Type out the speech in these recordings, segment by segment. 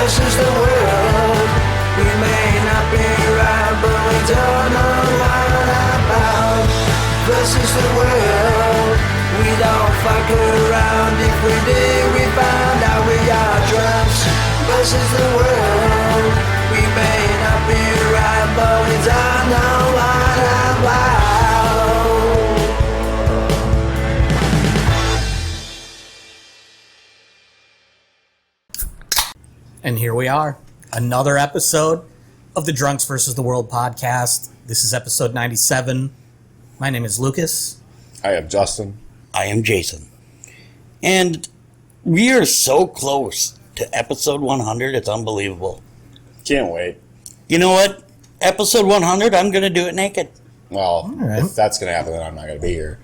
This is the world. We may not be right, but we don't know what about. This is the world. We don't fuck around. If we did, we found out we are drunks. This is the world. We may not be right, but we don't know what about. And here we are, another episode of the Drunks versus the World podcast. This is episode 97. My name is Lucas. I am Justin. I am Jason. And we are so close to episode 100, it's unbelievable. Can't wait. You know what? Episode 100, I'm going to do it naked. Well, right. if that's going to happen, then I'm not going to be here.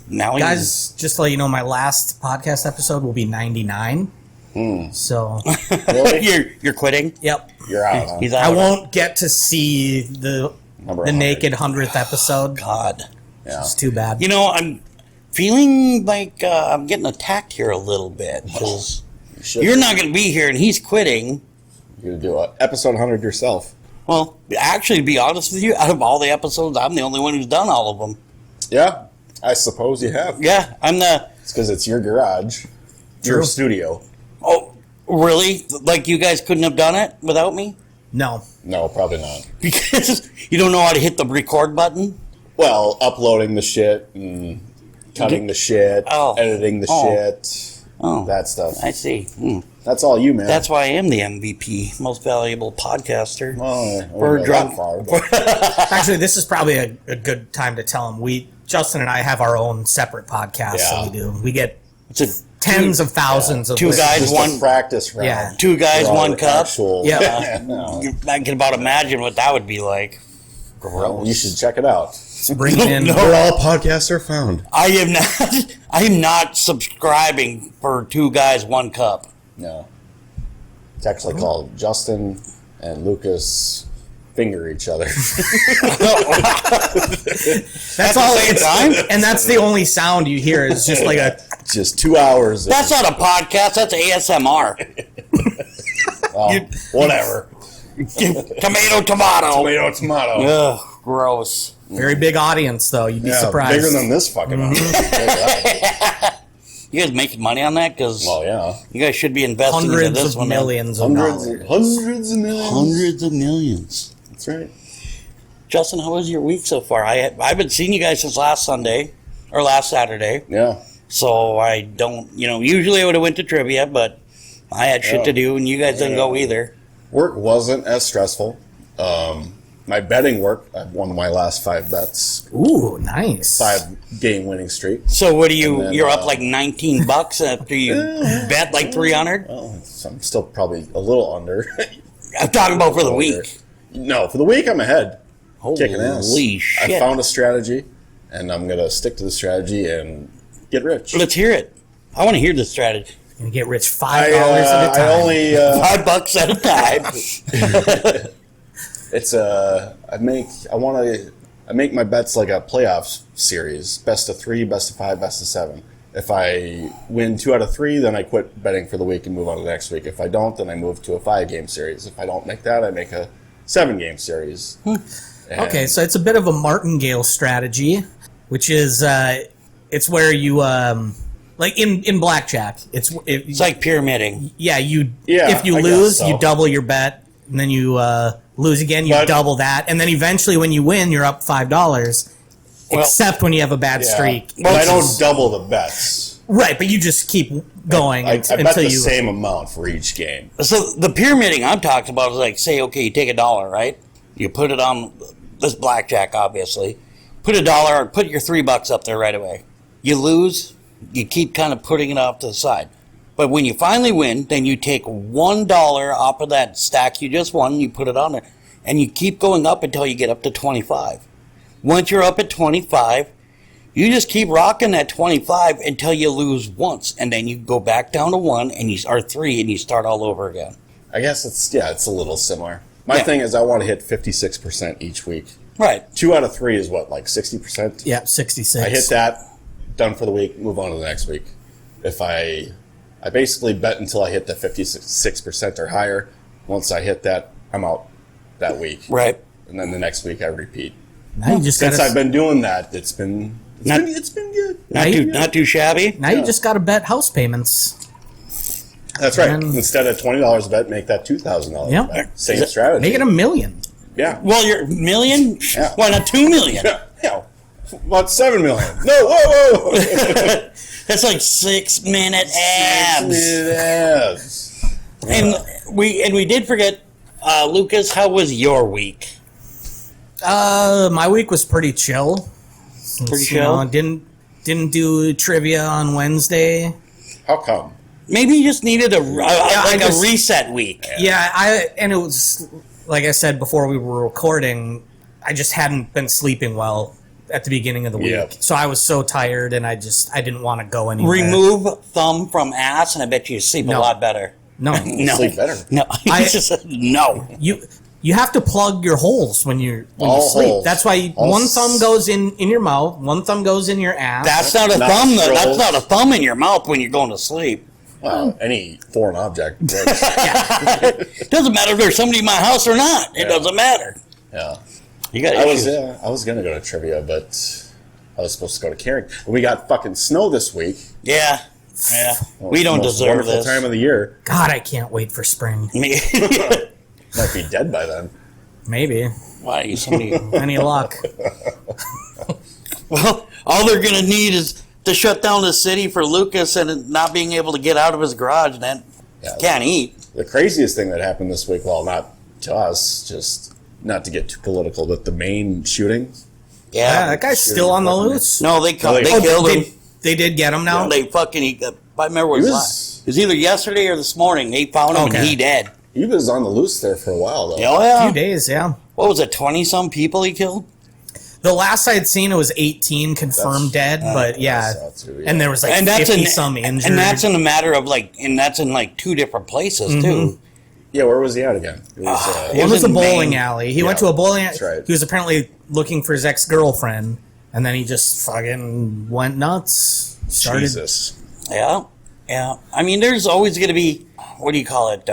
Now Guys, just to let you know, my last podcast episode will be 99. So, Really? you're quitting? yep. You're out, huh? He's out. I won't get to see the Number 100. naked 100th episode. God. Yeah. It's too bad. You know, I'm feeling like I'm getting attacked here a little bit. Because You should. you're not going to be here and he's quitting. You're going to do episode 100 yourself. Well, actually, to be honest with you, out of all the episodes, I'm the only one who's done all of them. Yeah, I suppose you have. Yeah, I'm the... It's because it's your garage, your True. studio. Oh, really? Like you guys couldn't have done it without me? No. No, probably not. Because you don't know how to hit the record button? Well, uploading the shit and cutting the shit, Oh. editing the Oh. shit, Oh, that stuff. I see. That's all you, man. That's why I am the MVP, most valuable podcaster. well, We're not drunk. that far, but Actually, this is probably a good time to tell them. Justin and I have our own separate podcast Yeah. that we do. We get It's a tens of thousands of Two listeners. guys, just one- a practice round. Yeah. two guys, For our one cup. Actual, Yeah. no. I can about imagine what that would be like. Well, you should check it out. Bringing in Where all podcasts are found. I am not subscribing for two guys, one cup. No. It's actually called Justin and Lucas Finger Each Other. That's all it's and that's the only sound you hear is just like a Just 2 hours. Of, That's not a podcast, that's ASMR. whatever. Tomato, tomato. Tomato, tomato. Ugh, gross. very big audience though. You'd be Yeah, surprised. bigger than this fucking audience. You guys making money on that? Because Well, yeah. you guys should be investing into Hundreds this of one. millions of Hundreds dollars. of millions. Hundreds of millions. That's right. Justin, how was your week so far? I haven't seen you guys since last Sunday or last Saturday, Yeah. so I don't. Usually I would have went to trivia, but I had shit to do, and you guys didn't go either. Work wasn't as stressful. My betting work, I won my last 5 bets. Ooh, nice. 5-game winning streak. So what do you? And then, You're up like $19 after you bet like 300. Well, I'm still probably a little under. I'm talking about for the week. No, for the week I'm ahead. Kicking ass. Holy shit! I found a strategy, and I'm going to stick to the strategy and get rich. Let's hear it. I want to hear the strategy. Gonna get rich $5 at a time. I only $5 at a time. it's I make my bets like a playoff series, best of 3, best of 5, best of 7. If I win 2 out of 3, then I quit betting for the week and move on to the next week. If I don't, then I move to a 5-game series. If I don't make that, I make a 7-game series. And Okay, so it's a bit of a martingale strategy, which is it's where you like in blackjack. It's like pyramiding. yeah, if you I guess lose, so. you double your bet, and then you lose again, you But- double that, and then eventually when you win, you're up $5. Well- except when you have a bad yeah. streak. But I don't double the bets. Right, but you just keep going I bet until the you same amount for each game. So the pyramiding I'm talking about is like, say, okay, you take $1, right? You put it on this blackjack, obviously. Put $1 or put your $3 up there right away. You lose, you keep kind of putting it off to the side. But when you finally win, then you take $1 off of that stack you just won, you put it on there, and you keep going up until you get up to 25. Once you're up at 25, you just keep rocking that 25 until you lose once, and then you go back down to 1 and or 3, and you start all over again. I guess it's a little similar. My Yeah. thing is I want to hit 56% each week. Right. 2 out of 3 is what, like 60%? Yeah, 66. I hit that, done for the week, move on to the next week. If I I basically bet until I hit the 56% or higher. Once I hit that, I'm out that week. Right. And then the next week I repeat. Now you just Since gotta, I've been doing that, it's been good. Not too shabby. now you just got to bet house payments. That's right. And- Instead of $20 a bet, make that $2,000 Yep. bet. Same strategy. Make it $1 million. Yeah. Well, you're $1 million? Yeah. Why not $2 million? Yeah. About $7 million. No, whoa. That's like 6-minute abs. Yes. And we did forget, Lucas. How was your week? My week was pretty chill. Pretty You know, chill. didn't do trivia on Wednesday. How come? Maybe you just needed a just- reset week. Yeah, and it was like I said before we were recording. I just hadn't been sleeping well at the beginning of the week, Yep. so I was so tired, and I didn't want to go anywhere. Remove thumb from ass, and I bet you sleep a No. lot better. No, No, Sleep better. No, I- he just said no. you have to plug your holes when you All sleep. holes. That's why All one thumb goes in your mouth, one thumb goes in your ass. That's not a Not thumb. That's strolls. not a thumb in your mouth when you're going to sleep. Well, any foreign object. Works. It doesn't matter if there's somebody in my house or not. It Yeah. doesn't matter. Yeah. You got I issues. was gonna go to trivia, but I was supposed to go to Carrington. We got fucking snow this week. Yeah. We don't Most deserve wonderful this. time of the year. God, I can't wait for spring. Might be dead by then. Maybe. Why you somebody? Any luck? Well, all they're gonna need is to shut down the city for Lucas and not being able to get out of his garage. And then Yeah. can't eat. The craziest thing that happened this week, well, not to us, just not to get too political, but the main shooting. Yeah, that guy's still on the loose. No, they Oh, killed him. They did get him now. They fucking. I remember what He it was- was. It was either yesterday or this morning. They found him Okay. and he dead. He was on the loose there for a while, though. Oh A yeah. few days, yeah. What was it? 20-some people he killed. The last I'd seen, it was 18 confirmed dead, but yeah, saw too, yeah. and there was like And that's 50 in some injured. And that's in a matter of that's in like 2 different places too. Yeah, where was he at again? It was, It One was was a in bowling Maine. alley. He went Yeah, to a bowling alley. that's right. He was apparently looking for his ex-girlfriend, and then he just fucking went nuts. Started. Jesus. Yeah, yeah. I mean, there's always going to be, what do you call it?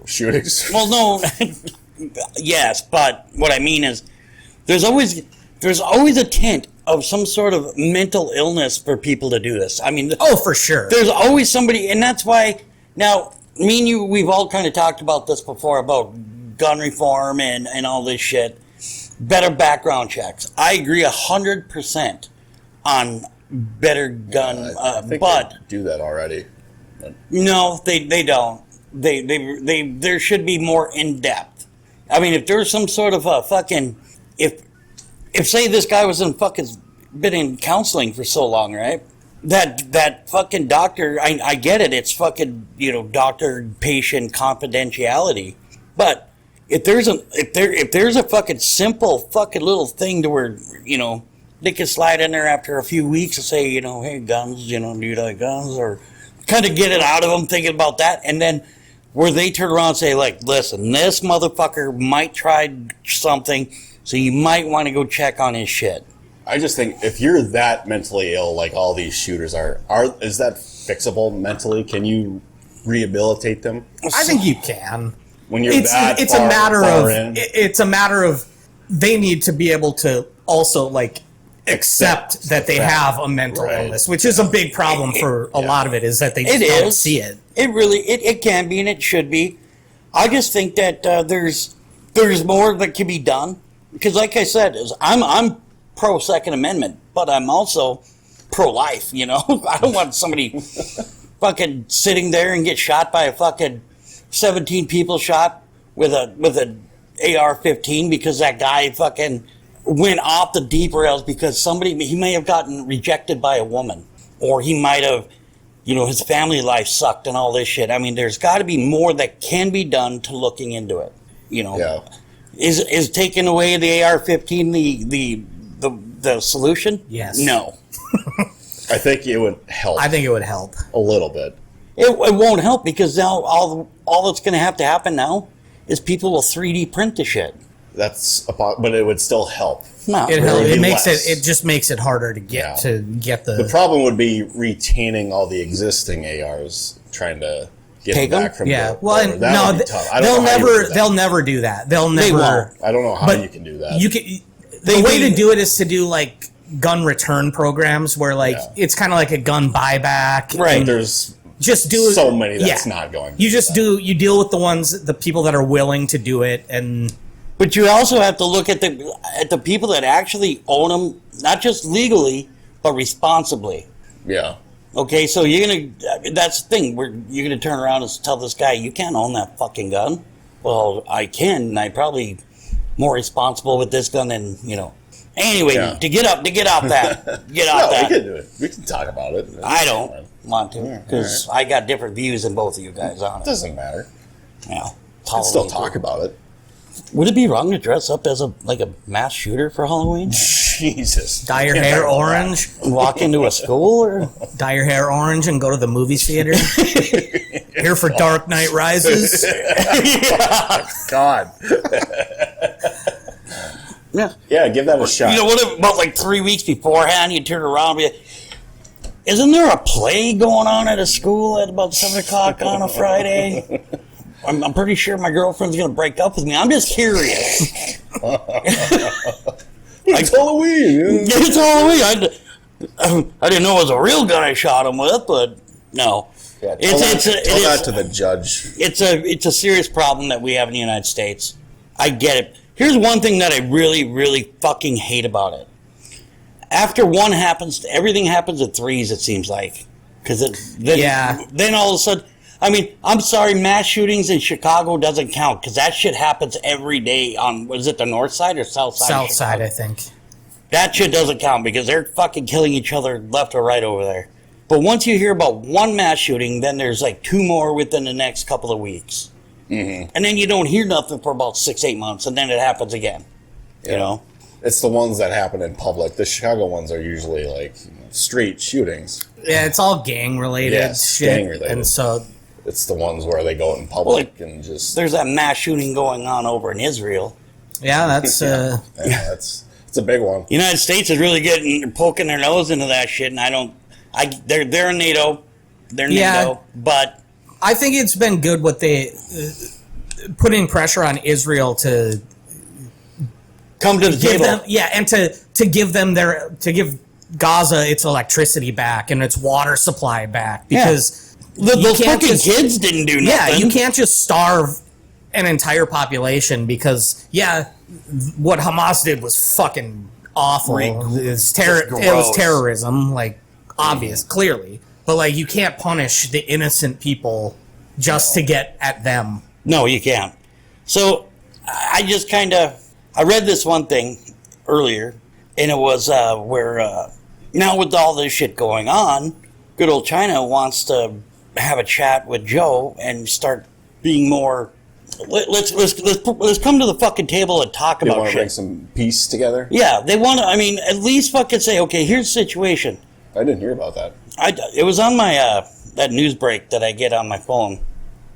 Shootings. Well, no, yes, but what I mean is, there's always a tint of some sort of mental illness for people to do this. I mean, Oh, for sure. there's always somebody, and that's why now me and you, we've all kind of talked about this before about gun reform and all this shit. Better background checks. I agree 100% on better gun, I think but they do that already. no, they don't. They there should be more in depth. I mean, if there's some sort of a fucking if say this guy was in fucking been in counseling for so long, right? That fucking doctor, I get it. It's fucking doctor patient confidentiality, but if there's a fucking simple fucking little thing to where they can slide in there after a few weeks and say hey guns, do you like guns, or kind of get it out of them thinking about that, and then where they turn around and say like, listen, this motherfucker might try something, so you might want to go check on his shit. I just think if you're that mentally ill, like all these shooters are is that fixable mentally? Can you rehabilitate them I think you can. when you're It's that it's far, a matter far of in? it's a matter of they need to be able to also like accept that they fact. have a mental Right. illness, which is a big problem for a lot of it, is that they just don't see it. It really it can be and it should be. I just think that there's more that can be done because, like I said, I'm pro Second Amendment, but I'm also pro life. I don't want somebody fucking sitting there and get shot by a fucking 17 people shot with a AR-15 because that guy fucking went off the deep rails because he may have gotten rejected by a woman, or he might have, his family life sucked and all this shit. I mean, there's got to be more that can be done to looking into it. Yeah. Is taking away the AR-15 the solution? Yes. No. I think it would help I think it would help. a little bit. It won't help because now all that's going to happen now is people will 3D print the shit. but it would still help. No. It makes less. it just makes it harder to get The the problem would be retaining all the existing ARs, trying to get Take them them? back from yeah. the Well, owner. and That no, would be tough. I they'll don't know how you never do that. they'll never do that. They'll never. won't. I don't know how but you can do that. You can. The way to do it is to do like gun return programs where like it's kind of like a gun buyback. Right. and There's just do so many that's not going. You just you deal with the people that are willing to do it, and But you also have to look at the people that actually own them, not just legally, but responsibly. Yeah. Okay, so that's the thing, you're gonna turn around and tell this guy, you can't own that fucking gun. Well, I can, and I'm probably more responsible with this gun than, Anyway, to get off that, No, we can do it. We can talk about it. I don't want to, because I got different views than both of you guys on It it. doesn't matter. Yeah, Let's still talk about it. Would it be wrong to dress up as a mass shooter for Halloween? Jesus. dye your hair orange, Walk into a school, or dye your hair orange, and go to the movie theater. Here for Dark Knight Rises. God. yeah. Yeah, give that a shot. What about like 3 weeks beforehand? You turn around and be, isn't there a play going on at a school at about 7 o'clock on a Friday? I'm pretty sure my girlfriend's going to break up with me. I'm just curious. It's Halloween. It's Halloween. I didn't know it was a real gun I shot him with, but no. Yeah, tell that to the judge. It's a serious problem that we have in the United States. I get it. Here's one thing that I really, really fucking hate about it. After one happens, everything happens at threes, it seems like. Then all of a sudden, I'm sorry, mass shootings in Chicago doesn't count, because that shit happens every day on, was it the north side or south side? South side, I think. That shit doesn't count, because they're fucking killing each other left or right over there. But once you hear about one mass shooting, then there's like 2 more within the next couple of weeks. Mm-hmm. And then you don't hear nothing for about 6-8 months, and then it happens again. Yeah. It's the ones that happen in public. The Chicago ones are usually like street shootings. Yeah, it's all gang related shit. Gang related. And so it's the ones where they go out in public and just. There's that mass shooting going on over in Israel. yeah, that's It's a big one. United States is really poking their nose into that shit, and they're in NATO. They're NATO, but I think it's been good what they putting pressure on Israel to come to the give table. them, and to give Gaza its electricity back and its water supply back, because Those fucking kids didn't do nothing. Yeah, you can't just starve an entire population because what Hamas did was fucking awful. It was terrorism, like obvious, clearly. But like you can't punish the innocent people just to get at them. No, you can't. So I just I read this one thing earlier, and it was where now with all this shit going on, good old China wants to have a chat with Joe and start being more. Let's come to the fucking table and talk They about want to shit. bring some peace together. Yeah, they want to. At least fucking say, okay, here's the situation. I didn't hear about that. It was on my that news break that I get on my phone.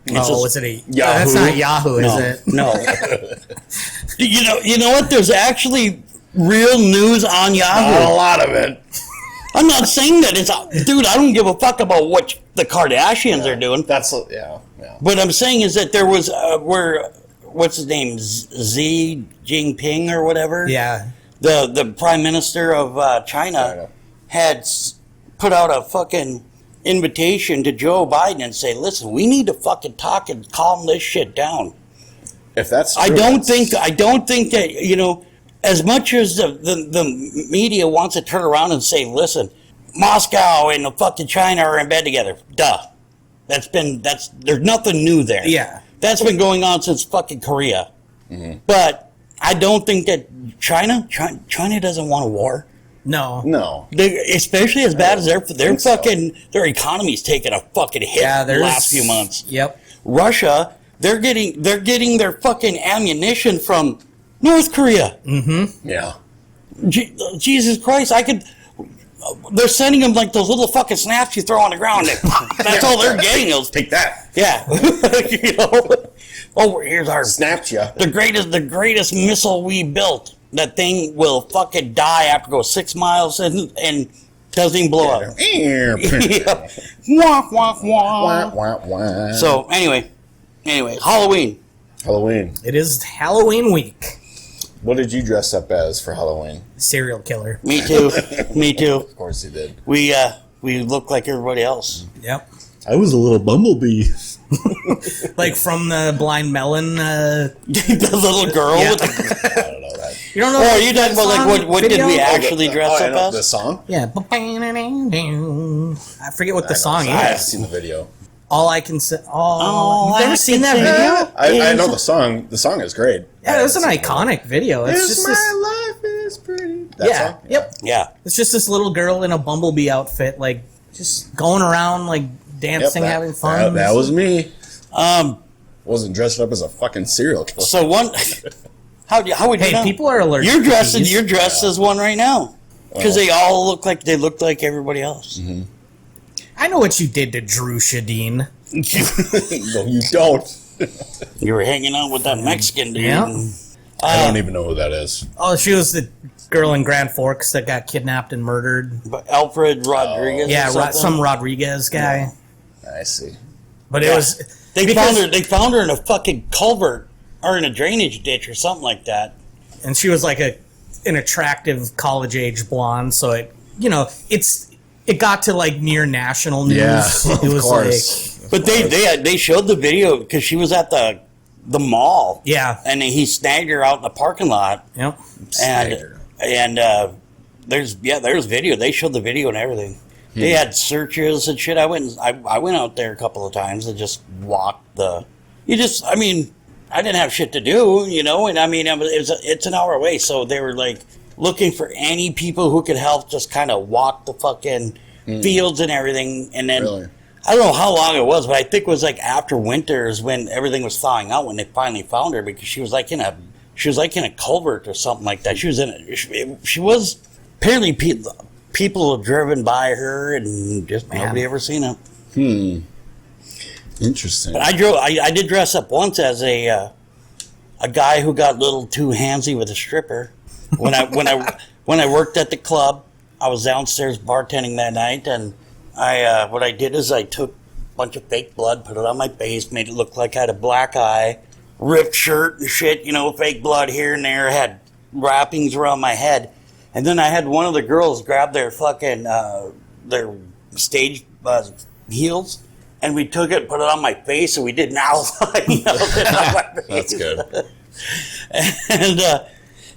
Is it a Yahoo? That's not Yahoo, No, is it? no. You know what? There's actually real news on Yahoo. Not a lot of it. I'm not saying that dude. I don't give a fuck about what the Kardashians are doing. That's yeah. What I'm saying is that there was what's his name, Xi Jinping or whatever. Yeah. The Prime Minister of China had put out a fucking invitation to Joe Biden and say, listen, we need to fucking talk and calm this shit down. If that's true, I don't think that, as much as the media wants to turn around and say, listen, Moscow and the fucking China are in bed together. Duh. There's nothing new there. Yeah. That's been going on since fucking Korea. Mm-hmm. But I don't think that China doesn't want a war. No. Especially as bad as their economy's taken a fucking hit the last few months. Yep. Russia, they're getting their fucking ammunition from North Korea. Mm-hmm. Yeah. Jesus Christ, they're sending them like those little fucking snaps you throw on the ground. That's all they're getting. Take that. Yeah. Oh, here's our Snapped you. the greatest missile we built. That thing will fucking die after it goes 6 miles and doesn't even blow up. Yeah. Wah, wah, wah. Wah, wah, wah. So anyway, Halloween. Halloween. It is Halloween week. What did you dress up as for Halloween? Serial killer. Me too. Me too. Of course you did. We look like everybody else. Yep. I was a little bumblebee. Like from the Blind Melon. The little girl Yeah. with the. I don't know that. You don't know? Oh, are you talking about like what did video? we actually dress I up know as? the song? Yeah. I forget what the song I have is. seen the video. All I can say. All You've I never seen can that say- video? I know the song. The song is great. Yeah, it was an iconic video. It's just this. life is pretty. That Yeah. song? Yep. Yeah. It's just this little girl in a bumblebee outfit, like just going around, like Yep, dancing, that- having fun. That was me. Um. Wasn't dressed up as a fucking serial killer. So one. How would you Hey, know? people are allergic. You're to dressed. bees. You're dressed as one right now because they all look like everybody else. Mm-hmm. I know what you did to Drew Shadeen. No, you don't. You were hanging out with that Mexican dude. Yeah. and- I don't even know who that is. Oh, she was the girl in Grand Forks that got kidnapped and murdered. But Alfred Rodriguez. Yeah, or something? some Rodriguez guy. I see. But Yeah. it was They because- found her in a fucking culvert or in a drainage ditch or something like that. and she was like an attractive college age blonde. So it got to like near national news. Yeah, It of was course. But they showed the video because she was at the mall. like, yeah, And he snagged her out in the parking lot. yep. And there's video. They showed the video and everything. They had searches and shit. I went out there a couple of times and just walked the. I didn't have shit to do, and I mean it's an hour away, so they were like looking for any people who could help just kind of walk the fucking fields and everything. And then Really? I don't know how long it was, but I think it was like after winters when everything was thawing out when they finally found her because she was like in a culvert or something like that. She was in it. She was apparently people have driven by her and just nobody ever seen it. Interesting. But I did dress up once as a guy who got a little too handsy with a stripper. When I worked at the club, I was downstairs bartending that night, and what I did is I took a bunch of fake blood, put it on my face, made it look like I had a black eye, ripped shirt and shit, fake blood here and there, had wrappings around my head, and then I had one of the girls grab their fucking their stage heels. And we took it, put it on my face, and we did an outline of it on my face. That's good. And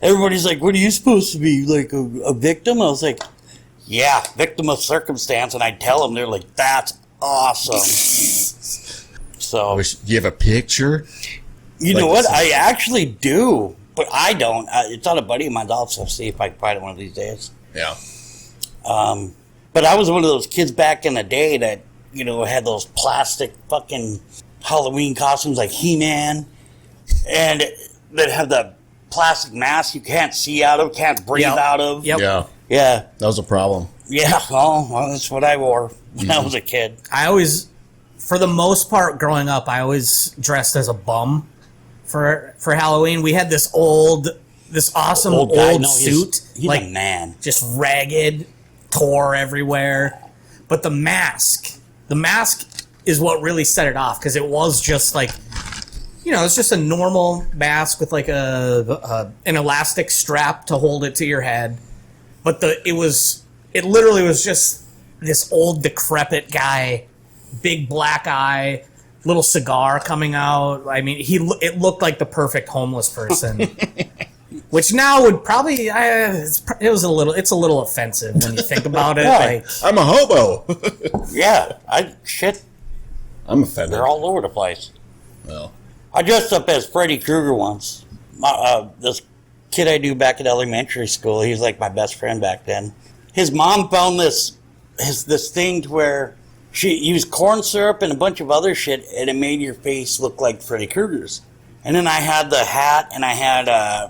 everybody's like, "What are you supposed to be, like a victim?" I was like, "Yeah, victim of circumstance." And I tell them, they're like, "That's awesome." So Do you have a picture? you know like what? this- I actually do, but I don't. It's on a buddy of mine's. I'll see if I can find it one of these days. Yeah. But I was one of those kids back in the day that, had those plastic fucking Halloween costumes like He-Man, and that have the plastic mask you can't see out of, can't breathe Yep. out of. Yep. Yeah. Yeah. That was a problem. Yeah. Well, that's what I wore when I was a kid. I always, for the most part, growing up, I always dressed as a bum for Halloween. We had this awesome old guy. No, suit, He's like a man. just ragged, tore everywhere. But the mask is what really set it off because it was just like, it's just a normal mask with like an elastic strap to hold it to your head. But it literally was just this old decrepit guy, big black eye, little cigar coming out. I mean, it looked like the perfect homeless person. Which now would probably it's a little offensive when you think about it. Why? Like, I'm a hobo. Yeah. I'm offended. They're all over the place. Well, I dressed up as Freddy Krueger once. This kid I knew back at elementary school, he was like my best friend back then. His mom found this thing to where she used corn syrup and a bunch of other shit, and it made your face look like Freddy Krueger's. And then I had the hat, and I had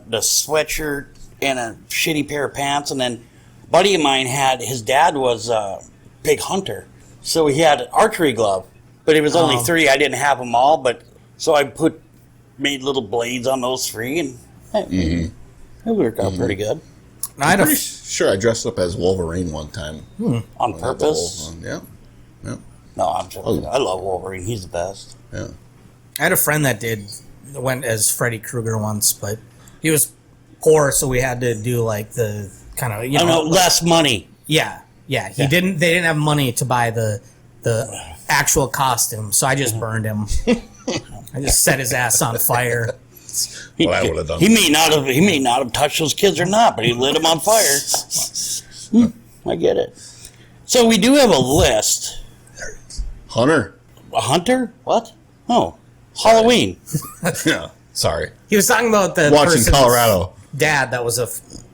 the sweatshirt and a shitty pair of pants, and then a buddy of mine his dad was a big hunter, so he had an archery glove, but it was only 3. I didn't have them all, but so I put made little blades on those 3, and it worked out pretty good. I had a Pretty sure I dressed up as Wolverine one time. On purpose? Yeah. Yeah. No, I'm joking. I love Wolverine. He's the best. Yeah. I had a friend that went as Freddy Krueger once, but he was poor, so we had to do like the kind of Less money. Yeah. They didn't have money to buy the actual costume, so I just burned him. I just set his ass on fire. Well, I would have done. He may not have touched those kids or not, but he lit them on fire. I get it. So we do have a list. Hunter. A hunter? What? Oh, Halloween. Yeah. Sorry. He was talking about the Watching person's Colorado. dad that was a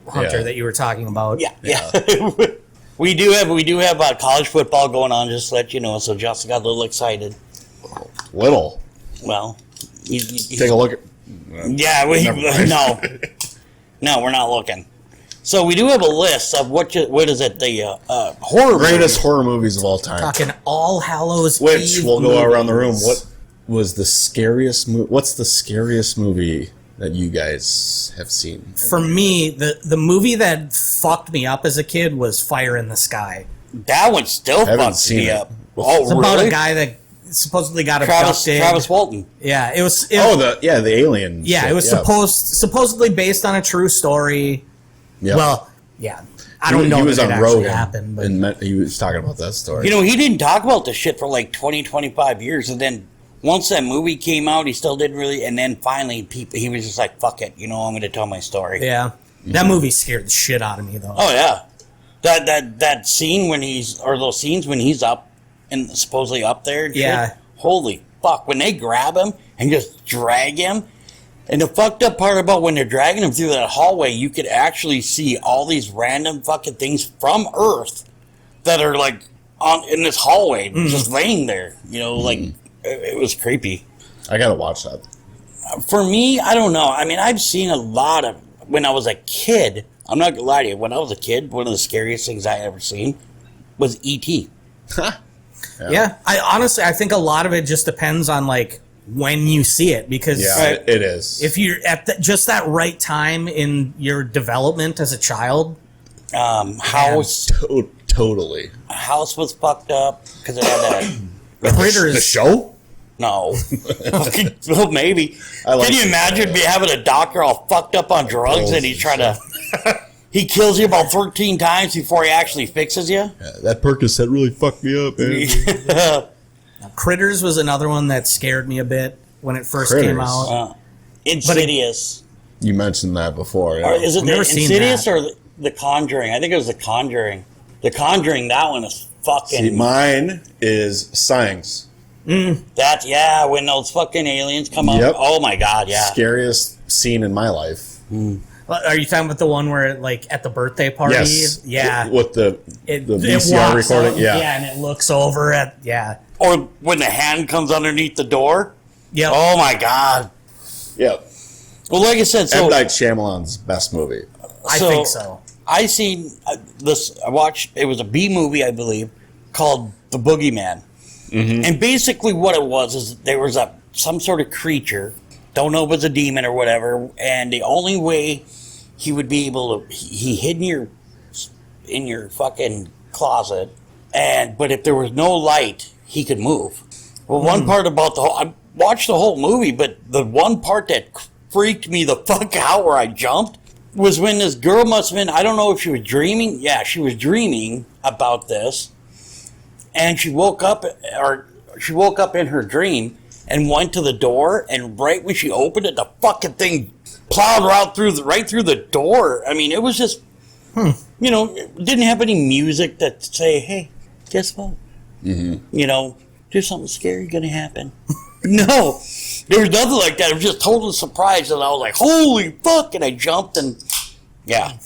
hunter Yeah. that you were talking about. Yeah. we do have college football going on. Just to let you know. So Justin got a little excited. Little. Well, Take a look at. yeah. No, we're not looking. So we do have a list of what is it? The horror Greatest movies. horror movies of all time. Talking All Hallows Which Eve we'll go movie. around the room. What was the scariest movie? What's the scariest movie that you guys have seen? For me, the movie that fucked me up as a kid was Fire in the Sky. That one still Haven't fucks seen me it. up. It's Oh, about really? a guy that supposedly got Travis abducted. Walton. Yeah, it was. The alien. Yeah, shit, it was supposedly based on a true story. Yeah. Well, yeah, I don't know He that was it on actually Rogan happened, but and he was talking about that story. You know, he didn't talk about this shit for like 20, 25 years, and then once that movie came out, he still didn't really. And then finally, he was just like, "Fuck it," I'm going to tell my story. yeah, that movie scared the shit out of me though. Oh yeah, that scene those scenes when he's up and supposedly up there. And Yeah. shit, holy fuck! When they grab him and just drag him. And the fucked up part about when they're dragging him through that hallway, you could actually see all these random fucking things from Earth that are like in this hallway, just laying there. It was creepy. I gotta watch that. For me, I don't know. I mean, I've seen a lot of when I was a kid. I'm not gonna lie to you. When I was a kid, one of the scariest things I ever seen was E.T. Yeah, I think a lot of it just depends on like when you see it because Yeah, it is. if you're at just that right time in your development as a child. House Totally. House was fucked up because it had that. Critters. The show? No. Well, maybe. like Can you it. imagine having a doctor all fucked up on drugs and he's trying to. He kills you about 13 times before he actually fixes you? Yeah, that Percocet really fucked me up, man. Critters was another one that scared me a bit when it first came Critters. out. Insidious. You mentioned that before. Or Yeah. is it I've the never seen Insidious that. or the Conjuring? I think it was the Conjuring. The Conjuring, that one is fucking. See, mine is Signs. When those fucking aliens come up. Yep. Oh my god, yeah. Scariest scene in my life. Are you talking about the one where like at the birthday party? Yes. Yeah. With the It VCR walks recording. up, Yeah. and it looks over at Or when the hand comes underneath the door. Yep. Oh my god. Yeah. Well, like I said, so M. Night Shyamalan's best movie. I think so. I seen this. I watched. It was a B movie, I believe, called The Boogeyman. And basically, what it was is there was some sort of creature. Don't know if it was a demon or whatever. And the only way he would be able to, he hid in your fucking closet. But if there was no light, he could move. Well, one part about I watched the whole movie, but the one part that freaked me the fuck out where I jumped was when this girl must have been, I don't know if she was dreaming. Yeah, she was dreaming about this. And she woke up in her dream and went to the door, and right when she opened it, the fucking thing plowed right through the door. I mean, it was just, it didn't have any music that say, hey, guess what? There's something scary gonna happen. No, there was nothing like that. It was just total surprise, and I was like, holy fuck, and I jumped, and yeah.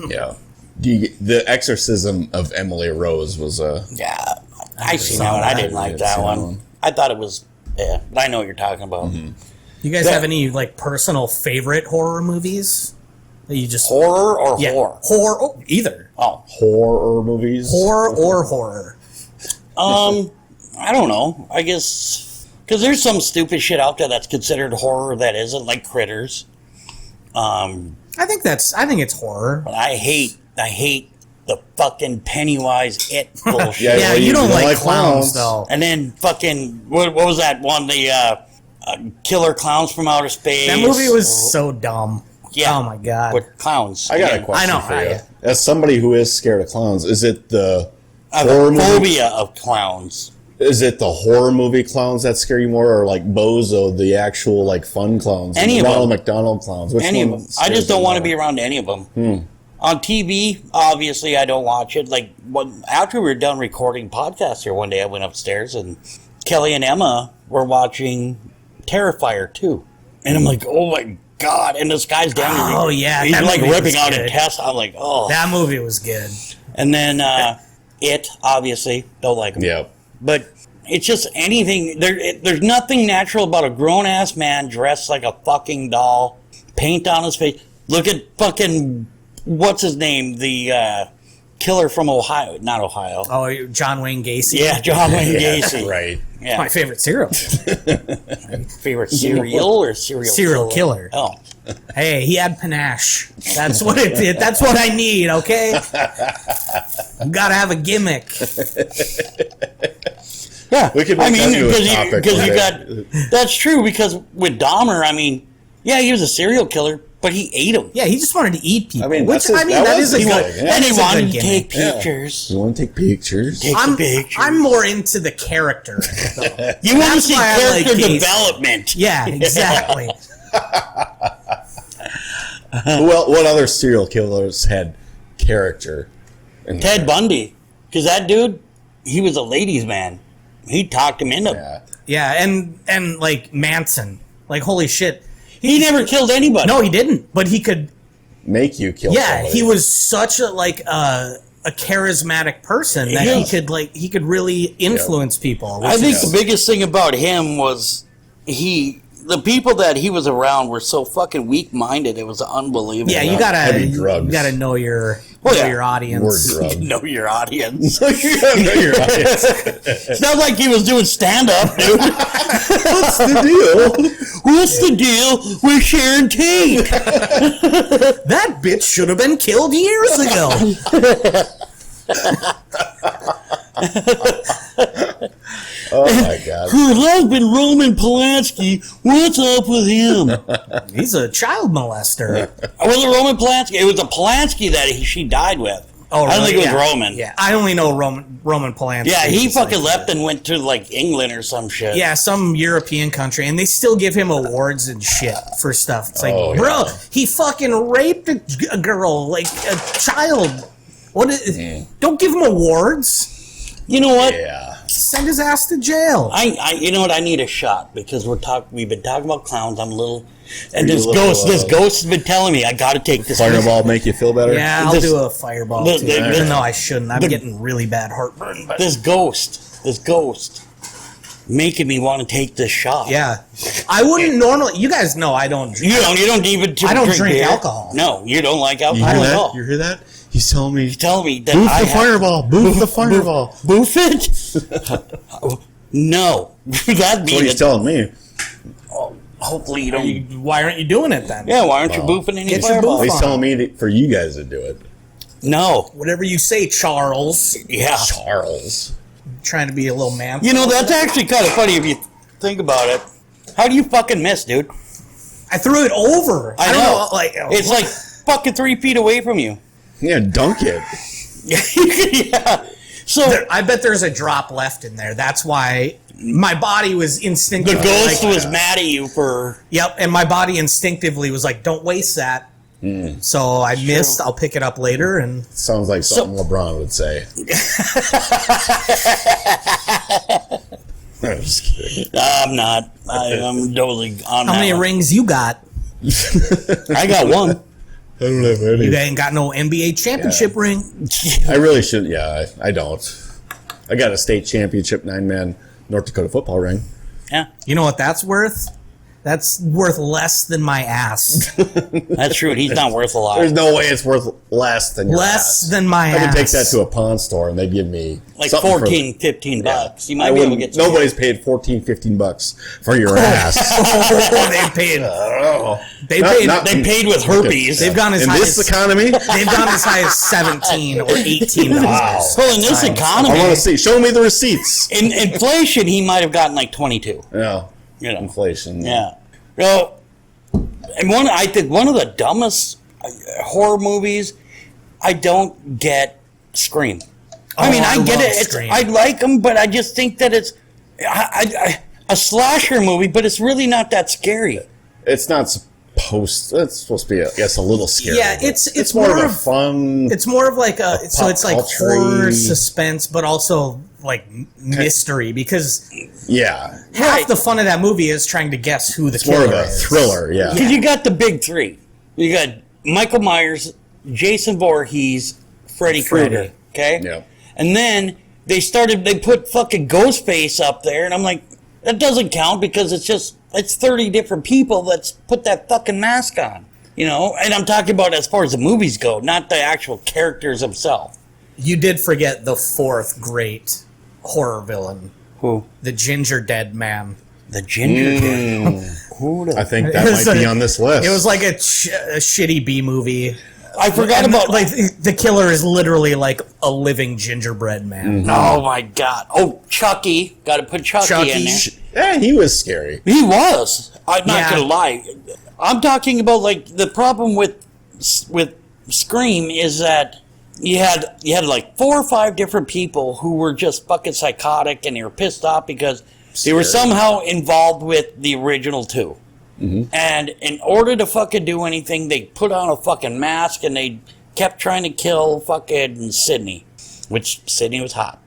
Yeah. The Exorcism of Emily Rose was a. Yeah, I seen that one. I didn't like that one. I thought it was, but I know what you're talking about. You guys have any like personal favorite horror movies that you just Horror or horror? Oh, either Oh, Horror movies? horror or horror. I don't know. I guess Because there's some stupid shit out there that's considered horror that isn't, like Critters. I think it's horror. But I hate the fucking Pennywise It bullshit. Yeah, Yeah, well, you don't like clowns though. And then fucking what was that one? The Killer Clowns from Outer Space. That movie was so dumb. Yeah. Oh my god. With clowns. I got Again, a question I know, for you. I- As somebody who is scared of clowns, is it the I have horror a movie? phobia of clowns. Is it the horror movie clowns that scare you more, or like Bozo, the actual like fun clowns, Any the of Ronald them. McDonald clowns? Which Any of one them. I scares just don't you want to more? be around any of them. On TV, obviously, I don't watch it. Like after we were done recording podcasts here one day, I went upstairs and Kelly and Emma were watching Terrifier 2. And I'm like, oh my God. And this guy's down there. Oh, yeah, He's that like movie was ripping out good. intestines. I'm like, oh. That movie was good. And then It, obviously, don't like him. Yep. But it's just anything. There's nothing natural about a grown-ass man dressed like a fucking doll, paint on his face. Look at fucking, what's his name? The killer from Ohio. Not Ohio. Oh, John Wayne Gacy. Yeah, John Wayne Yeah, Gacy. right. Yeah. My favorite serial killer. Favorite cereal or serial Killer. Oh. Hey, he had panache. That's what it did. That's what I need, okay? Gotta have a gimmick. Yeah. We could I make mean, that into a topic because one you day. got, that's true, because with Dahmer, I mean, yeah, he was a serial killer, but he ate them. Yeah, he just wanted to eat people. I mean, which, that's his- I mean, that that was is a his good. thing, yeah. And he that's a wanted good to gimmick. take pictures. You want to take pictures? Take I'm, the pictures. I'm more into the character. though. You want to That's see why I like character Gacy. development. Yeah, exactly. Well, what other serial killers had character? In Ted there? Bundy, because that dude, he was a ladies' man. He talked him into. Yeah. Yeah, and like Manson. Like, holy shit. He never killed anybody. No, he didn't. But he could. Make you kill Yeah, somebody. he was such a charismatic person that Yes. he could really influence people. I think is- the biggest thing about him was the people that he was around were so fucking weak-minded. It was unbelievable. Yeah, Heavy you drugs. gotta know your Oh, yeah. your audience. Word drug. know your audience. Know your audience. It's not like he was doing stand-up, dude. What's the deal? What's the deal with Sharon Tate? That bitch should have been killed years ago. Oh my god. Her husband, Roman Polanski, what's up with him? He's a child molester. Was it Roman Polanski? It was a Polanski that she died with. Oh, I don't think it was yeah. Roman. Yeah, I only know Roman Polanski. Yeah, he It's fucking like- left and went to like England or some shit. Yeah, some European country, and they still give him awards and shit for stuff. It's like, Oh, bro, yeah. he fucking raped a girl, like a child. What? Don't give him awards. You know what? Yeah. Send his ass to jail. I you know what? I need a shot because we've been talking about clowns. I'm a little, and Are you this a little, ghost has been telling me I got to take this. Fireball make you feel better? Yeah, I'll This- do a fireball the- too, the- even though I shouldn't. I'm the- getting really bad heartburn. But This ghost, making me want to take this shot. yeah, I wouldn't normally. You guys know I don't. You don't even. I don't drink beer. alcohol. No, you don't like You alcohol hear at that? all. You hear that? He's telling me. Tell me that Boof I the have- fireball. Boof the fireball. Boof it? No, that'd That's be what he's the, telling me. hopefully you don't. Why aren't you doing it then? Yeah, why aren't you boofing any Get your fireball? boof He's on. telling me for you guys to do it. No. Whatever you say, Charles. Yeah. Charles. Trying to be a little man. You know, that's actually kind of funny if you think about it. How do you fucking miss, dude? I threw it over. I don't know. Like It's like fucking 3 feet away from you. Yeah, dunk it. Yeah. So I bet there's a drop left in there. That's why my body was the instinctively ghost like, was mad at you for. Yep, and my body instinctively was like, "Don't waste that." So I missed. I'll pick it up later, and Sounds like something LeBron would say. I'm just kidding. I'm not. I'm totally on how that many one. rings you got? I got one. I don't have any. You ain't got no NBA championship ring. I really should. Yeah, I don't. I got a state championship 9-man North Dakota football ring. Yeah. You know what that's worth? That's worth less than my ass. That's true. He's not worth a lot. There's no way it's worth less than your Less ass. than my I ass. could take that to a pawn store and they'd give me Like something 14, 15 bucks. You I might be able to wouldn't- get some. nobody's paid 14, 15 bucks for your ass. Oh, they paid. They paid. They paid with herpes. They've gone as in high this as economy. they've gone as high as 17 or 18. Wow. Well, in this I economy, want to see. Show me the receipts. in inflation, he might have gotten like 22. Yeah, You know. inflation. Yeah. Well, and I think one of the dumbest horror movies, I don't get Scream. I mean, I get love it. Scream. I like them, but I just think that it's a slasher movie, but it's really not that scary. It's not supposed. It's supposed to be, I guess, a little scary. Yeah, but it's more of more a fun. It's more of like a so pop it's like culture-y- horror, suspense, but also like mystery because Yeah, half the fun of that movie is trying to guess who the it's more killer of a is. thriller. Yeah, Because you got the big three. You got Michael Myers, Jason Voorhees, Freddy Krueger. Okay? Yeah. And then they put fucking Ghostface up there, and I'm like, that doesn't count because it's 30 different people that's put that fucking mask on. You know? And I'm talking about as far as the movies go, not the actual characters themselves. You did forget the fourth great horror villain, Who? the Ginger Dead Man. The Ginger Kid. Who the I think that It was might be a- on this list. It was like a shitty B movie. I forgot And, about like the killer is literally like a living gingerbread man. Oh my god! Oh, Chucky! Got to put Chucky in Chucky. there. Yeah, he was scary. He was. I'm not Yeah. gonna lie. I'm talking about like the problem with Scream is that you had like 4 or 5 different people who were just fucking psychotic and they were pissed off because they were Scary. somehow involved with the original 2. And in order to fucking do anything, they put on a fucking mask and they kept trying to kill fucking Sydney, which Sydney was hot.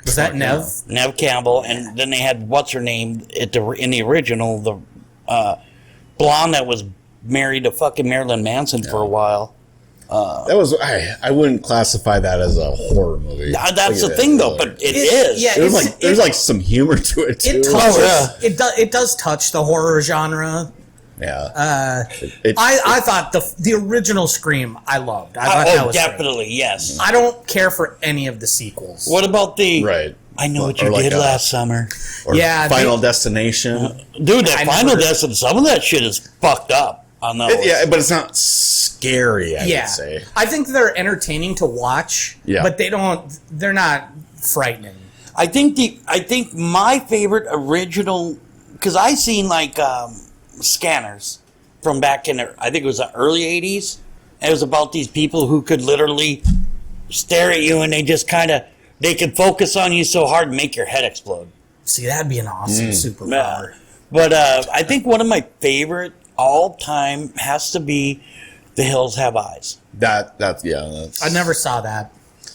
Was that Nev? Nev Campbell, and then they had what's her name in the original, the blonde that was married to fucking Marilyn Manson for a while. That was. I wouldn't classify that as a horror movie. That's the thing, though. But it is. yeah, There's it's- like there's like some humor to it too. It touches. Oh, It does touch the horror genre. Yeah. I thought the original Scream I loved. I thought that Oh, was great. definitely, yes. I don't care for any of the sequels. What about the? Right. I know what Or you like did a- last summer, Or Yeah, Final Destination. dude. That I Final never- Destination, some of that shit is fucked up on those. Yeah, but it's not scary. I Yeah, would say. I think they're entertaining to watch. Yeah. but they're not frightening. I think my favorite original, because I seen like Scanners from back in I think it was the early 80s. It was about these people who could literally stare at you and they could focus on you so hard and make your head explode. See, that'd be an awesome superpower. But I think one of my favorite all time has to be The Hills Have Eyes. That's I never saw that.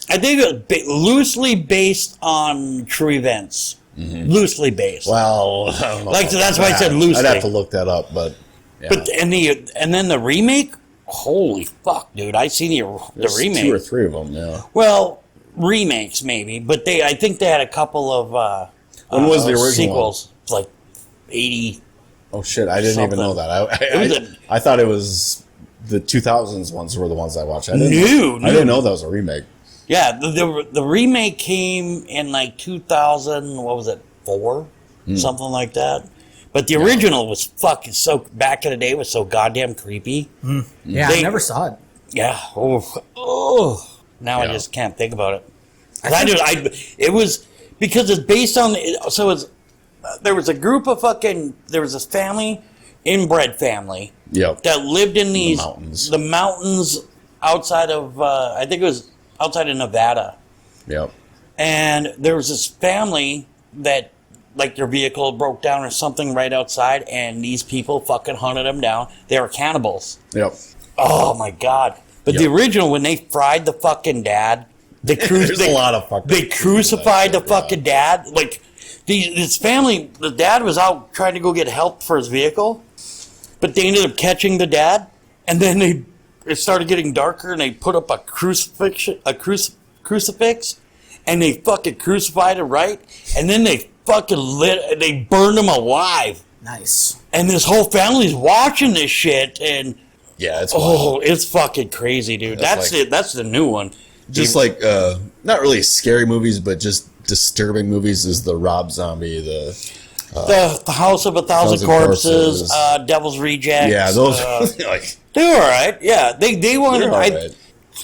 I think it was loosely based on true events. Loosely based. Well, I don't know Like, about that's why I said loosely. I'd have to look that up, but yeah. But and then the remake, holy fuck, dude! I seen the There's remake. 2 or 3 of them. Yeah. Well, remakes maybe, but I think they had a couple of When was the original sequels, like 80. Oh shit! I didn't even know Something. that. was I thought it was the 2000s ones were the ones I watched. I didn't, No. I didn't know that was a remake. Yeah, the remake came in like 2000. What was it? 4, something like that. But the original was fucking back in the day was so goddamn creepy. Yeah, I never saw it. Yeah. Oh. Now I Yeah. just can't think about it. It was because it's based on. So it's there was a group of there was this family, inbred family, Yep. that lived in mountains. the mountains outside of I think it was outside of Nevada, Yep. and there was this family that like their vehicle broke down or something right outside, and these people fucking hunted them down. They were cannibals. Yep. Oh my god! But the Yep. original, when they fried the fucking dad, There's a lot of fucking. they crucified the that shit, yeah. fucking dad. Like this family, the dad was out trying to go get help for his vehicle, but they ended up catching the dad, and then it started getting darker, and they put up a crucifix, and they fucking crucified it right, and then they fucking they burned him alive. Nice. And this whole family's watching this shit, and Yeah, it's wild. it's fucking crazy, dude. That's That's it. That's the new one. Just like not really scary movies, but just disturbing movies is the Rob Zombie, The House of a Thousand Corpses. Corpses, Devil's Rejects. yeah, those like they were all right. Yeah, they wanted. they're all right.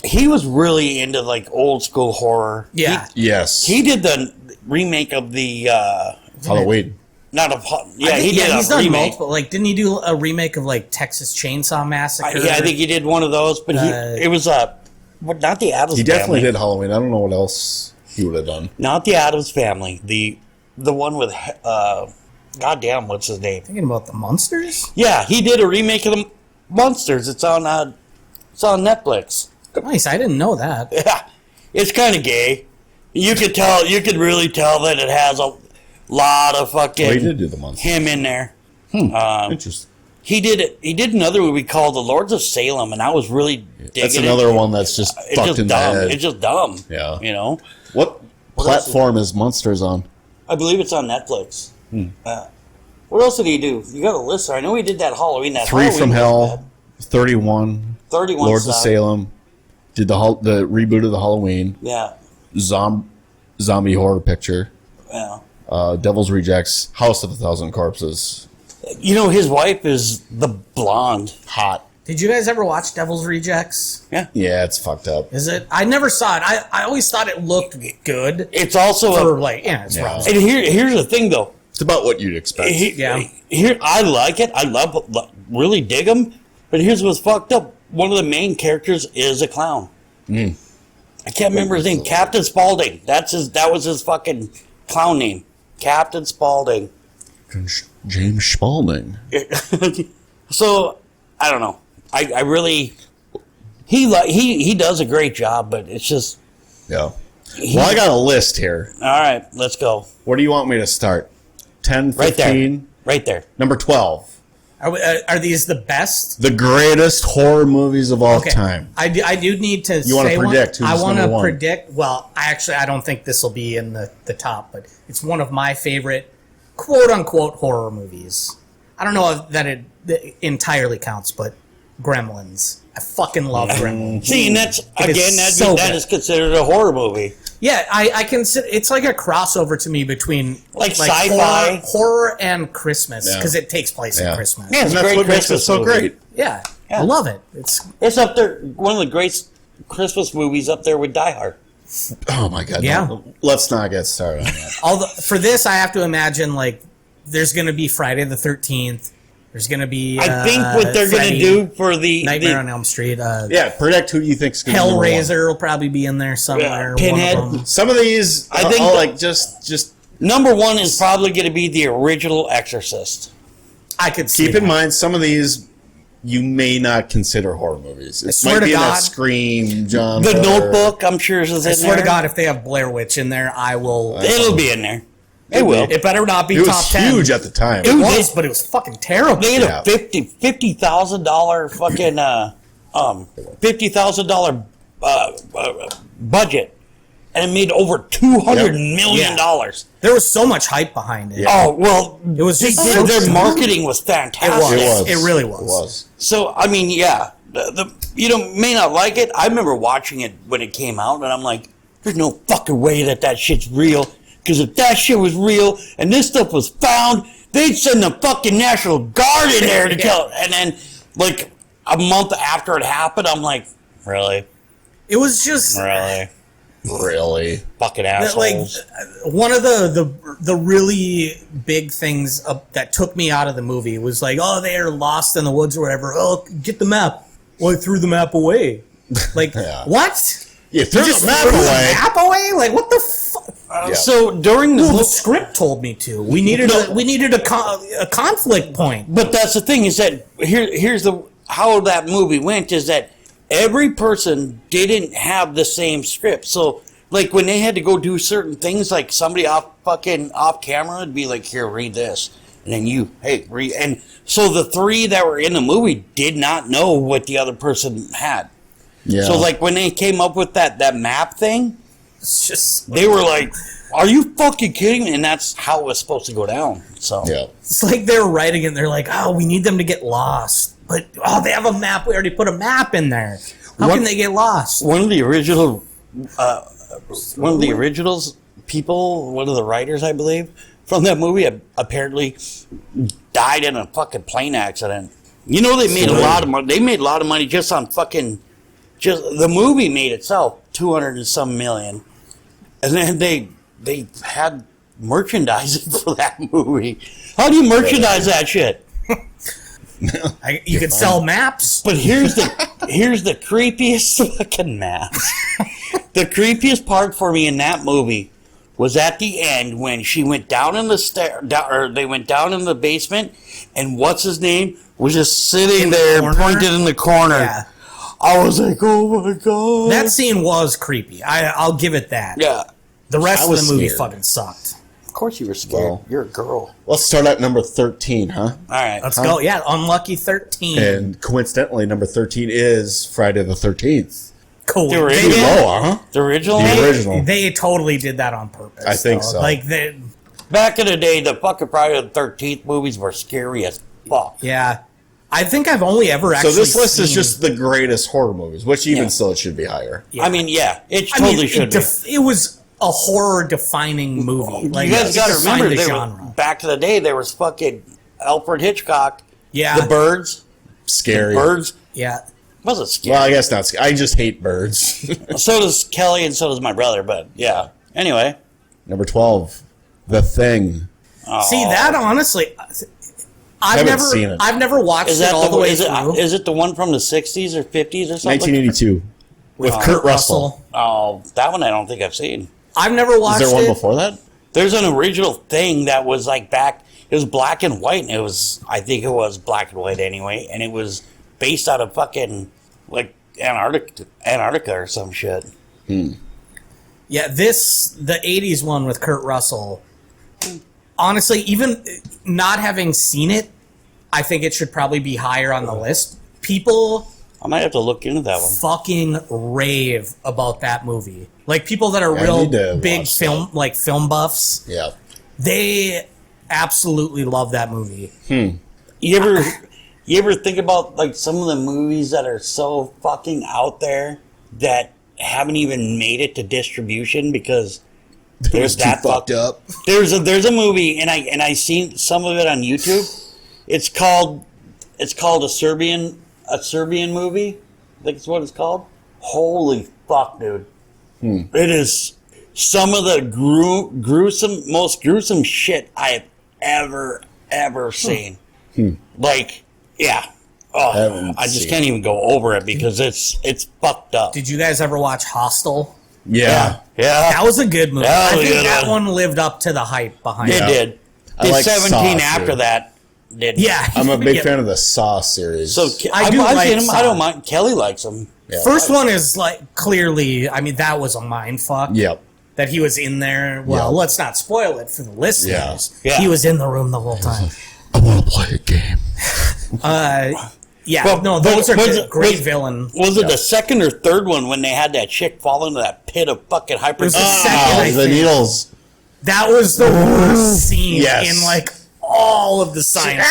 He was really into like old school horror. Yeah. Yes, He did the remake of the Halloween. not a yeah. I think- He did he's a done remake. multiple. Like, didn't he do a remake of like Texas Chainsaw Massacre? Yeah, I think he did one of those, but it was not the Addams. He definitely Family. did Halloween. I don't know what else he would have done. Not the Addams Family. The one with goddamn, what's his name? Thinking about the Munsters. Yeah, he did a remake of the Monsters. It's on Netflix. Nice. I didn't know that. Yeah, it's kind of gay. You could tell. You could really tell that it has a lot of fucking Well, he did do the monster. him in there. Interesting. He did another movie called The Lords of Salem, and I was really digging That's it. another one that's just It's fucked just in dumb. the head. It's just dumb. Yeah. You know. What platform is Monsters on? I believe it's on Netflix. What else did he do? You got a list there. I know he did that Halloween. That Three Halloween from was Hell, bad. 31, 31 Lords of sucked. Salem. Did the reboot of the Halloween Yeah. zombie horror picture. Yeah. Devil's Rejects, House of a Thousand Corpses. You know, his wife is the blonde. Hot. Did you guys ever watch Devil's Rejects? Yeah. Yeah, it's fucked up. Is it? I never saw it. I always thought it looked good It's also for like it's Yeah. Rob and here's the thing though. It's about what you'd expect. Yeah. Here I like it. I really dig him. But here's what's fucked up. One of the main characters is a clown. I can't remember his name. Captain Spaulding. That was his fucking clown name. Captain Spaulding. James Spaulding. So I don't know. I really he does a great job, but it's just Yeah. Well, I got a list here. all right. Let's go Where do you want me to start? 10, 15? right there, right there. Number 12. Are these the best? The greatest horror movies of all Okay. time. I do need to. You wanna say predict one. who's I want to number one? predict. Well, I don't think this will be in the top, but it's one of my favorite quote unquote horror movies. I don't know if that entirely counts, but Gremlins. I fucking love Gremlins. See, and that's It is again so that good. is considered a horror movie. Yeah, I consider it's like a crossover to me between Like sci-fi. horror and Christmas Yeah. because it takes place Yeah. at Christmas. Yeah, it's And a that's great what makes it Christmas so movie. great. Yeah, Yeah. I love it. It's up there. One of the great Christmas movies up there with Die Hard. Oh my god. Yeah. no. Let's not get started on that. For this, I have to imagine like there's going to be Friday the 13th. There's going to be I think what they're going to Freddy, do for the Nightmare on Elm Street. Yeah, predict who you think's going to be number one. Hellraiser will probably be in there somewhere. Yeah, Pinhead. One of them. Some of these, I think I'll the- like just number one is probably going to be the original Exorcist. I could see keep in that. mind some of these you may not consider horror movies. It swear might to be in that God. Scream, John. The Notebook, I'm sure, is in there. I swear to God, if they have Blair Witch in there, I will. It'll be in there. It will. It better not be It was top 10. huge at the time. It was, but it was fucking terrible. They had Yeah. a $50,000 fucking $50,000 budget, and it made over $200 million dollars. There was so much hype behind it. Oh well, It was just their, so their stupid. marketing was fantastic. It was. It really was. It was. So I mean, yeah, the you know may not like it. I remember watching it when it came out, and I'm like, "There's no fucking way that shit's real." Because if that shit was real and this stuff was found, they'd send the fucking National Guard in there to kill it. And then, like a month after it happened, I'm like, really, It was just Really? fucking like assholes. one of the really big things that took me out of the movie was like, oh, they are lost in the woods or whatever. Oh, get the map. Well, I threw the map away. Like Yeah. what? You threw You just the map threw the away. map away? Like what the fuck? Yeah. So during the Well, the book, script told me to. We needed a conflict point. but that's the thing is that here's the how that movie went is that every person didn't have the same script. So like when they had to go do certain things, like somebody off camera would be like, here, read this. And then you, hey, read. And so the three that were in the movie did not know what the other person had. Yeah. So like when they came up with that map thing, It's just they were like, Are you fucking kidding me? And that's how it was supposed to go down. So Yeah. It's like they're writing it. They're like, oh, we need them to get lost. But, oh, they have a map. We already put a map in there. How can they get lost? one of the originals people, one of the writers, I believe, from that movie apparently died in a fucking plane accident. You know, they made a lot of money. They made a lot of money just on fucking, just the movie made itself 200 and some million. And then they had merchandising for that movie. How do you merchandise that shit? You could sell maps. But here's the creepiest fucking maps. The creepiest part for me in that movie was at the end when she went down in the or they went down in the basement, and what's his name was just sitting there, pointed in the corner. Yeah. I was like, oh my god. That scene was creepy. I'll give it that. Yeah. The rest I of the was movie scared. fucking sucked. Of course you were scared. Well. You're a girl. Let's start at number 13, huh? All right. Let's go. Yeah, Unlucky 13. And coincidentally, number 13 is Friday the 13th. Cool. The They, original- Low, huh? The original. The original. they totally did that on purpose. I think though. so. Like, they, Back in the day, the fucking Friday the 13th movies were scary as fuck. yeah. I think I've only ever So actually this list is seen- just the greatest horror movies, which even Yeah. still it should be higher. Yeah. I mean, yeah, it I mean, totally should be. it was a horror-defining movie. Like, You guys it got to defined remember, the there genre. was, back in the day, there was fucking Alfred Hitchcock, Yeah. The Birds. Scary. Birds Yeah. wasn't scary. Well, I guess not. I just hate birds. So does Kelly, and so does my brother. But yeah. Anyway, Number 12, The Thing. See, that honestly, Haven't seen it. I've never watched is it that all the way is through. it, is it the one from the 60s or 50s or something? 1982. With Kurt Russell. Oh, that one I don't think I've seen. I've never watched Is there one it. before that? There's an original thing that was like back. It was black and white, and I think it was black and white anyway, and it was based out of fucking like Antarctica or some shit. Yeah, the 80s one with Kurt Russell, honestly, even not having seen it, I think it should probably be higher on the list. People I might have to look into that one. fucking rave about that movie. Like, people that are Yeah, I need to real big watch film buffs, Yeah. they absolutely love that movie. You ever think about like some of the movies that are so fucking out there that haven't even made it to distribution because there's Too that fucked up. There's a movie and I seen some of it on YouTube. It's called a Serbian movie. I think it's what it's called. Holy fuck, dude! It is some of the most gruesome shit I have ever seen. Like, yeah. Oh, Haven't I just seen can't even go over it because it's fucked up. Did you guys ever watch Hostel? Yeah. Yeah, That was a good movie. That I was a think good that one. one lived up to the hype behind it it. did. I Did like 17 Saw, after too. that? Did Yeah. I'm a big Yeah. fan of the Saw series. So I do I've like seen him. I Saw. don't mind. Kelly likes him. yeah. First one is like clearly, I mean, that was a mind fuck. Yep. That he was in there. Well, Yeah. let's not spoil it for the listeners. Yeah. He was in the room the whole time. I want to play a game. Yeah, Well, no, but those are was good, it- great was- villain. Was it the second or third one when they had that chick fall into that pit of fucking hyper? was the Ah, second, I the think. needles. That was the worst scene Yes. in like all of the signs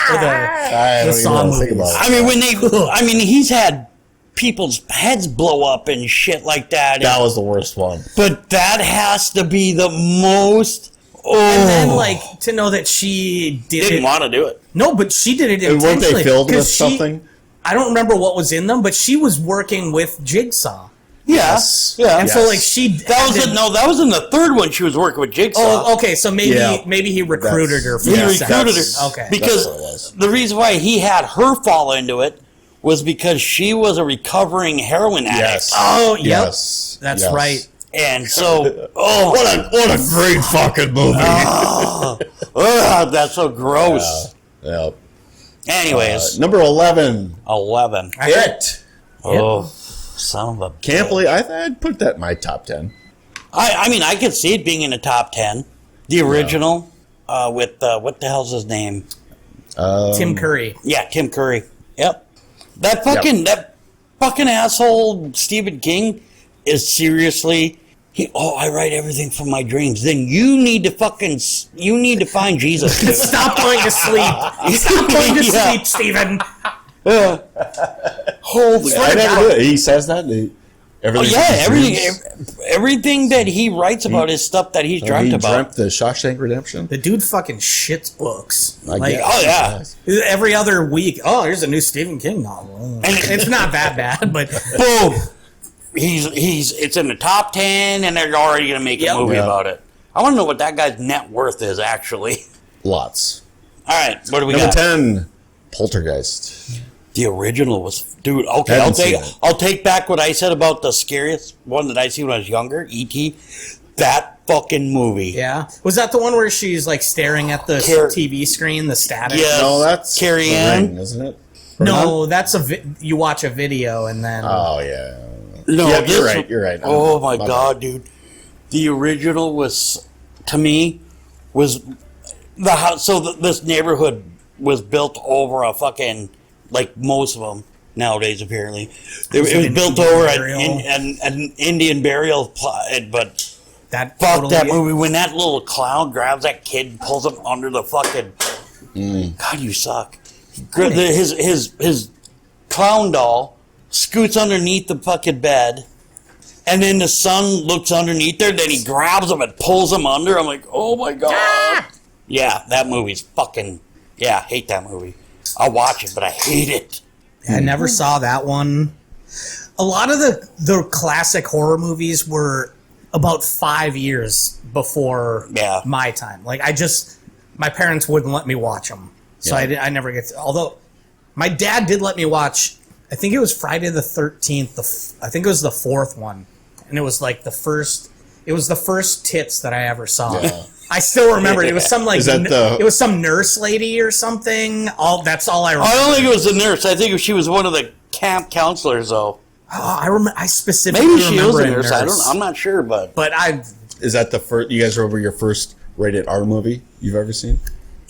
for I the don't even Saw want to think movies. about I mean, when he's had people's heads blow up and shit like that. That was the worst one. But that has to be the most. Oh, And then, like, to know that she did didn't it. want to do it. No, but she did it And weren't intentionally. they filled 'cause with she- something? I don't remember what was in them, but she was working with Jigsaw. Yes. Yeah. And so, like, she... That was that was in the third one. She was working with Jigsaw. Oh, okay, so maybe Yeah. maybe he recruited her for He Yeah, the recruited second. her Okay. because That's what it was. the reason why he had her fall into it was because she was a recovering heroin addict. Yes. Oh, yep. Yes. That's Yes. right. And so, oh, What a great fucking movie. ugh, that's so gross. Yep. Anyways, Number 11. 11. It. Oh, son of a. Can't believe I'd put that in my top 10. I mean, I could see it being in the top 10. The original with what the hell's his name? Tim Curry. Yeah, Tim Curry. Yep. That fucking asshole Stephen King is seriously I write everything from my dreams. Then you need to find Jesus. Dude. Stop going to sleep. Stop going to Yeah. sleep, Steven. Holy I never knew it. He says that. everything that he writes about is stuff that he's dreamt He about. dreamt the Shawshank Redemption. The dude fucking shits books. I Like, guess. oh, yeah. every other week, here's a new Stephen King novel. It's not that bad, but Boom. It's in the top 10, and they're already going to make a movie Yeah. about it. I want to know what that guy's net worth is, actually. Lots. All right, what do we Number got? 10, Poltergeist. The original was, dude. Okay, Haven't seen it. I'll take back what I said about the scariest one that I seen when I was younger, E.T. That fucking movie. yeah. Was that the one where she's like staring at the TV screen, the static? Yeah. No, that's Carrie The Ann? Ring, isn't it? No, that's you watch a video and then. Oh, yeah. No, Yeah, this- you're right. You're right. Oh my My god, dude! The original was, to me, was the house. So this neighborhood was built over a fucking, like most of them nowadays. Apparently, it was an built Indian over burial. an Indian burial plot. But that fuck totally, that movie when that little clown grabs that kid, and pulls him under the fucking. God, you suck. His clown doll scoots underneath the fucking bed, and then the son looks underneath there, then he grabs him and pulls him under. I'm like, oh my god. Yeah, that movie's fucking, I hate that movie. I'll watch it, but I hate it. I never saw that one. A lot of the classic horror movies were about 5 years before my time. Like, my parents wouldn't let me watch them. So I never get to, although my dad did let me watch, I think it was Friday the 13th. I think it was the fourth one. And it was like the first tits that I ever saw. Yeah. I still remember it. It was some like, Is that it was some nurse lady or something. That's all I remember. I don't think it was the nurse. I think she was one of the camp counselors, though. Oh, I specifically Maybe she was remember a nurse. I nurse. I'm not sure, but Is that the first? You guys remember your first rated R movie you've ever seen?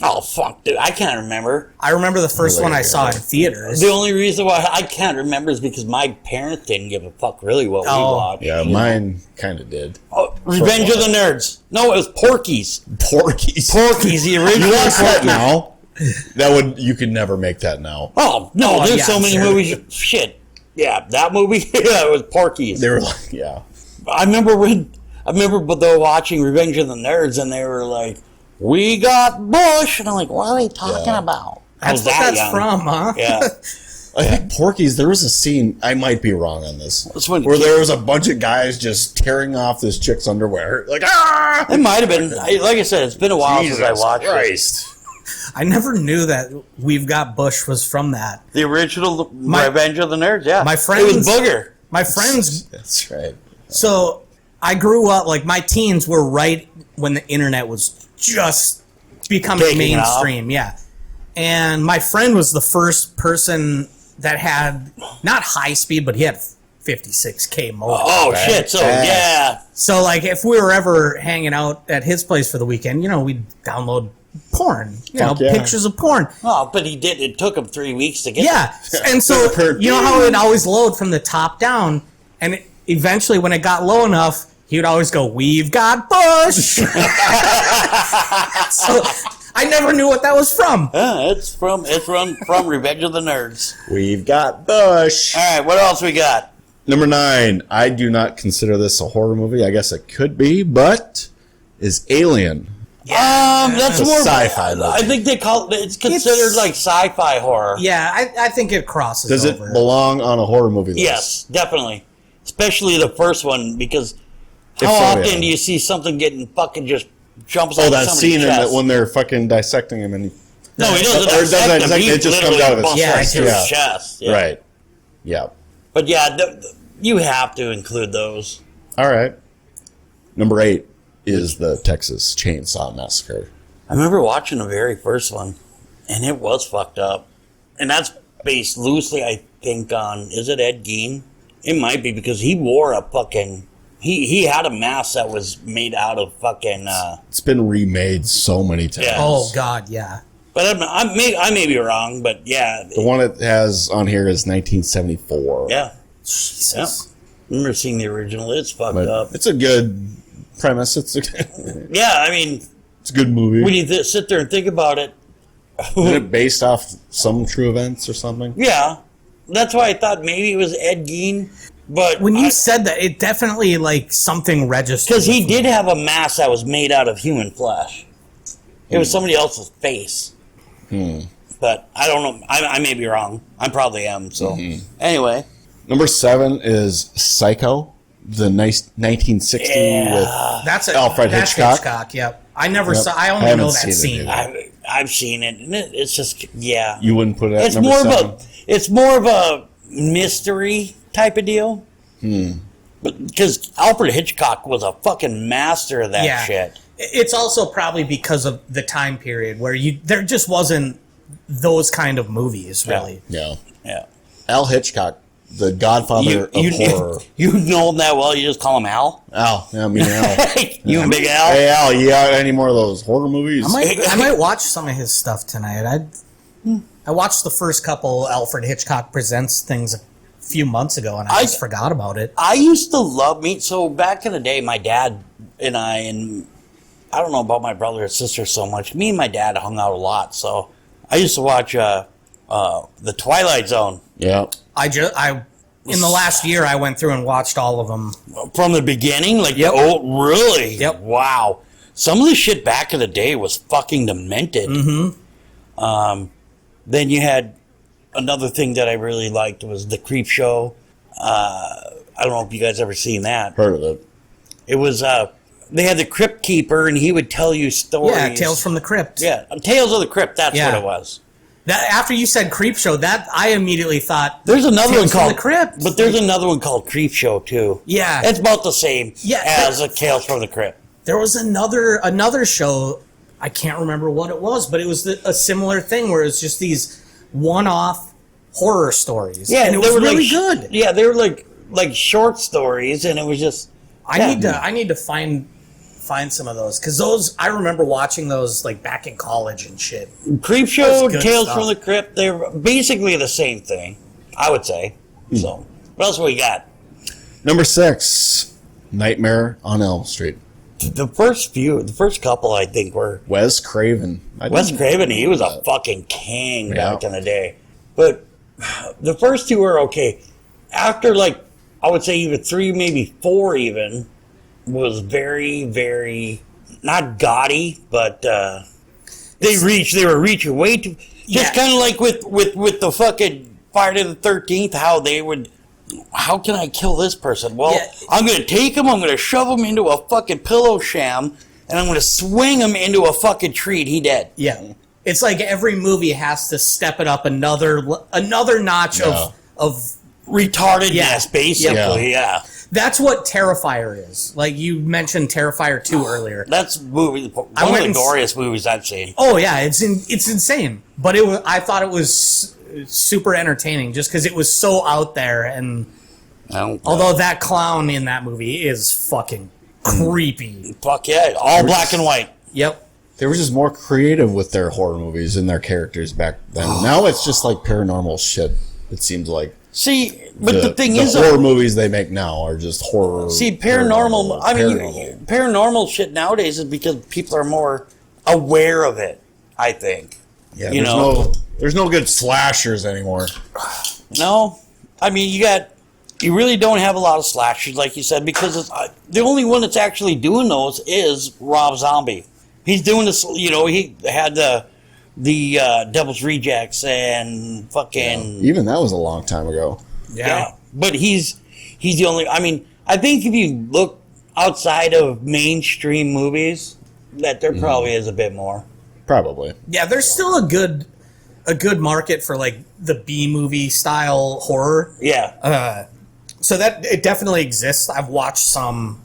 oh fuck, dude, I can't remember. I remember the first one I saw in theaters. The only reason why I can't remember is because my parents didn't give a fuck really what we watched. Yeah, mine kind of did. Oh, Revenge of the Nerds. No, it was Porky's. Porky's. Porky's, the original. You watch that Porky's. now? You could never make that now. Oh no, there's yeah, so many sure. movies. Shit. Yeah, that movie. Yeah, it was Porky's. They were like, yeah. I remember but they were watching Revenge of the Nerds and they were like, "We got Bush," and I'm like, "What are they talking about?" I That's was what that that's young. from, huh? Yeah. I think Porky's, there was a scene, I might be wrong on this, That's when- where there was a bunch of guys just tearing off this chick's underwear. Like, ah! It might have been. Like I said, it's been a while since I watched it. Christ. I never knew that We've Got Bush was from that. The original Revenge of the Nerds. Yeah, my it was friends- Booger. My friends, That's right. so I grew up, like my teens were right when the internet was just becoming Taking off. mainstream, yeah. And my friend was the first person that had, not high speed, but he had 56K modem. Oh shit! So Fast. yeah, So, like, if we were ever hanging out at his place for the weekend, we'd download porn, Fuck yeah. pictures of porn. oh, but he did. It took him 3 weeks to get. Yeah, and so Per- you know how it would always load from the top down, and eventually when it got low enough, he would always go, "We've got Bush." So I never knew what that was from. It's from Revenge of the Nerds. We've got Bush. All right, what else we got? Number 9. I do not consider this a horror movie. I guess it could be, but is Alien. That's It's a more sci-fi movie. I think they call it's considered like sci-fi horror. Yeah, I think it crosses Does it over. belong on a horror movie list? Yes, definitely. Especially the first one, because how so, often yeah. do you see something getting fucking just jumps Oh, out that of scene somebody's chest? when they're fucking dissecting him and No, he doesn't. Or it doesn't dissect him. dissect, He it just comes literally out of his busts chest. right through Yeah. his chest. Yeah. right. Yeah. But yeah, you have to include those. All right. Number 8 is the Texas Chainsaw Massacre. I remember watching the very first one, and it was fucked up. And that's based loosely, I think, on, is it Ed Gein? It might be, because he wore a fucking... He had a mask that was made out of fucking... It's been remade so many times. Yeah. Oh God, yeah. but I may be wrong, but yeah. The one it has on here is 1974. Yeah. Jesus. Remember seeing the original? It's fucked But up. it's a good premise. It's a Yeah, I mean, it's a good movie. when you sit there and think about it, Isn't it based off some true events or something? yeah, that's why I thought maybe it was Ed Gein. But When you said that, it definitely like something registered. because he with did me. have a mask that was made out of human flesh, it was somebody else's face. But I don't know. I may be wrong. I probably am. So anyway, Number 7 is Psycho, the nice 1960 with That's Alfred that's Hitchcock. Yep. I never Yep. saw. I I only haven't know that seen it scene. either. I've seen it, and it's just You wouldn't put it at It's number more 7? of a more of a mystery type of deal. But because Alfred Hitchcock was a fucking master of that Yeah. shit. It's also probably because of the time period where there just wasn't those kind of movies, really. Yeah. Yeah. Al Hitchcock, the godfather of horror. You know him that well. You just call him Al. Al. Yeah, I mean Al. You and Big Al. Hey Al, you got any more of those horror movies? I might watch some of his stuff tonight. I watched the first couple Alfred Hitchcock Presents things a few months ago, and I just forgot about it. I used to love meat. So back in the day, my dad and I don't know about my brother and sister so much. Me and my dad hung out a lot. So I used to watch The Twilight Zone. Yeah. In the last year, I went through and watched all of them. From the beginning? Like, Yep. oh, really? Yep. Wow. Some of the shit back in the day was fucking demented. Then you had another thing that I really liked was The Creep Show. I don't know if you guys ever seen that. Heard of it. It was, they had the Crypt Keeper, and he would tell you stories. Yeah, Tales from the Crypt. Yeah, Tales of the Crypt, that's Yeah. what it was. That after you said Creep Show, that I immediately thought There's another Tales one from called the Crypt. But there's another one called Creep Show too. Yeah. It's about the same Yeah, as a Tales from the Crypt. There was another show. I can't remember what it was, but it was a similar thing where it's just these one-off horror stories. Yeah, and it they was were really like, good. Yeah, they were like short stories, and it was just. I need to find some of those because those I remember watching those like back in college and shit. Creep Show, good Tales stuff. from the Crypt, they're basically the same thing, I would say. So, what else we got? Number 6, Nightmare on Elm Street. The first couple, I think, were Wes Craven. Wes Craven. He was a fucking king back Yeah. in the day. But the first two were okay. After, like, I would say even 3, maybe 4 even, was very, very, not gaudy, but they were reaching way too, just Yeah. kind of like with the fucking Friday the 13th, how can I kill this person? Well, Yeah. I'm going to take him, I'm going to shove him into a fucking pillow sham, and I'm going to swing him into a fucking tree, and he dead. Yeah, it's like every movie has to step it up another notch Yeah. of. Retardedness, Yeah. basically, yeah. That's what Terrifier is. Like you mentioned Terrifier 2 earlier. That's one of went the and goriest movies I've seen. Oh yeah, it's insane. But I thought it was super entertaining just because it was so out there. And although that clown in that movie is fucking creepy. Fuck yeah, all black and white. Yep. They were just more creative with their horror movies and their characters back then. Now it's just like paranormal shit, it seems like. See, but the thing is, horror movies they make now are just horror. see, paranormal. I mean, paranormal shit nowadays is because people are more aware of it. I think. yeah, you there's know. there's no good slashers anymore. No, I mean you really don't have a lot of slashers, like you said, because the only one that's actually doing those is Rob Zombie. He's doing this. You know, he had the Devil's Rejects and fucking. Even that was a long time ago. Yeah, but he's the only. I mean, I think if you look outside of mainstream movies, that there probably is a bit more. Probably. Yeah, there's still a good market for like the B movie style horror. Yeah, So that it definitely exists. I've watched some.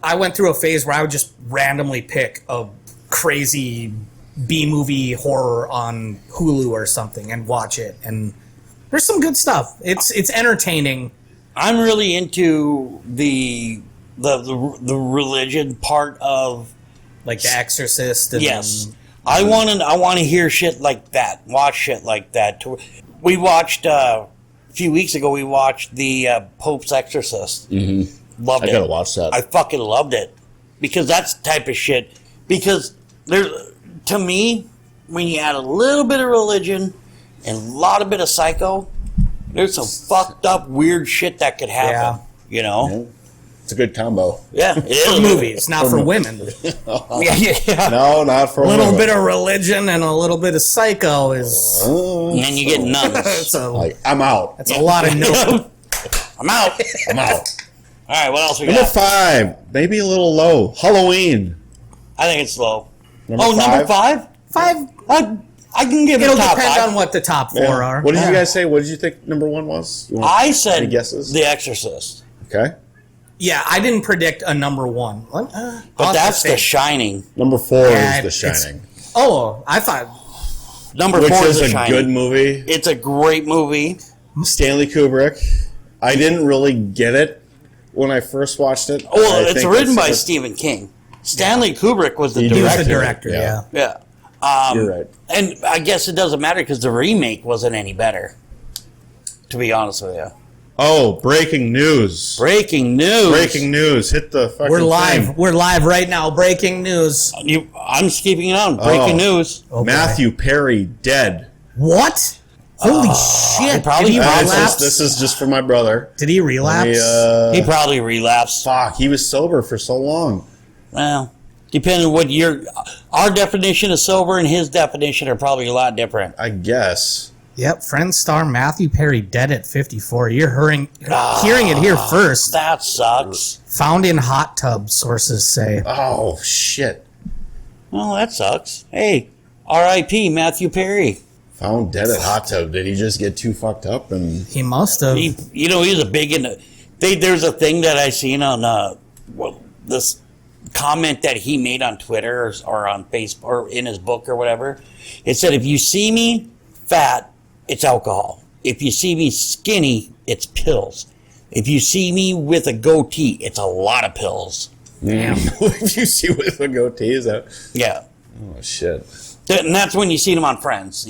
I went through a phase where I would just randomly pick a crazy B movie horror on Hulu or something and watch it, and there's some good stuff. It's entertaining. I'm really into the religion part of. Like The Exorcist. And Yes, I want to hear shit like that. Watch shit like that. We watched few weeks ago we watched the Pope's Exorcist. Loved I it. gotta watch that. I fucking loved it because that's the type of shit. Because to me, when you add a little bit of religion and a lot of bit of psycho, there's some fucked up weird shit that could happen. You know? It's a good combo. Yeah, it is. For movies, not for women. Yeah. No, not for A little women. bit of religion and a little bit of psycho is And then you get nuns. so Like, I'm out. that's a lot of no. I'm out. I'm out. All right, what else we Number got? 5, maybe a little low. Halloween. I think it's low. Number Number 5? 5. I can give it It'll a top depend 5. on what the top 4 Yeah. are. What did you guys say? What did you think number 1 was? You want I any said guesses? The Exorcist. Okay. Yeah, I didn't predict a number 1. But that's The Shining. Number 4 Yeah, is The it's- Shining, Oh, I thought Number which 4 is is The a Shining. good movie. It's a great movie. Stanley Kubrick. I didn't really get it when I first watched it. Well, I it's think written by it's- Stephen King. Stanley Kubrick was the He he was director. the director. Yeah. Yeah. Yeah. You're right. And I guess it doesn't matter because the remake wasn't any better. To be honest with you. Oh, breaking news! Breaking news. Breaking news! Hit the fucking We're live. thing. We're live right now. Breaking news. I'm skipping it on. Breaking Oh. news. Oh, boy. Matthew Perry dead. What? Holy shit! probably Did he relapsed. relapse? This is just for my brother. Did he relapse? He probably relapsed. Fuck, he was sober for so long. Well, depending on what our definition of sober and his definition are probably a lot different. I guess. Yep. Friends star Matthew Perry dead at 54. You're hearing it here first. That sucks. Found in hot tub, sources say. Oh shit! Well, that sucks. Hey, R.I.P. Matthew Perry. Found dead at hot tub. Did he just get too fucked up and? He must have. He's a big into. There's a thing that I seen on this comment that he made on Twitter or on Facebook or in his book or whatever. It said, "If you see me fat, it's alcohol. If you see me skinny, it's pills. If you see me with a goatee, it's a lot of pills." If you see with a goatee, is that? Yeah, Oh shit! and that's when you seen him on Friends.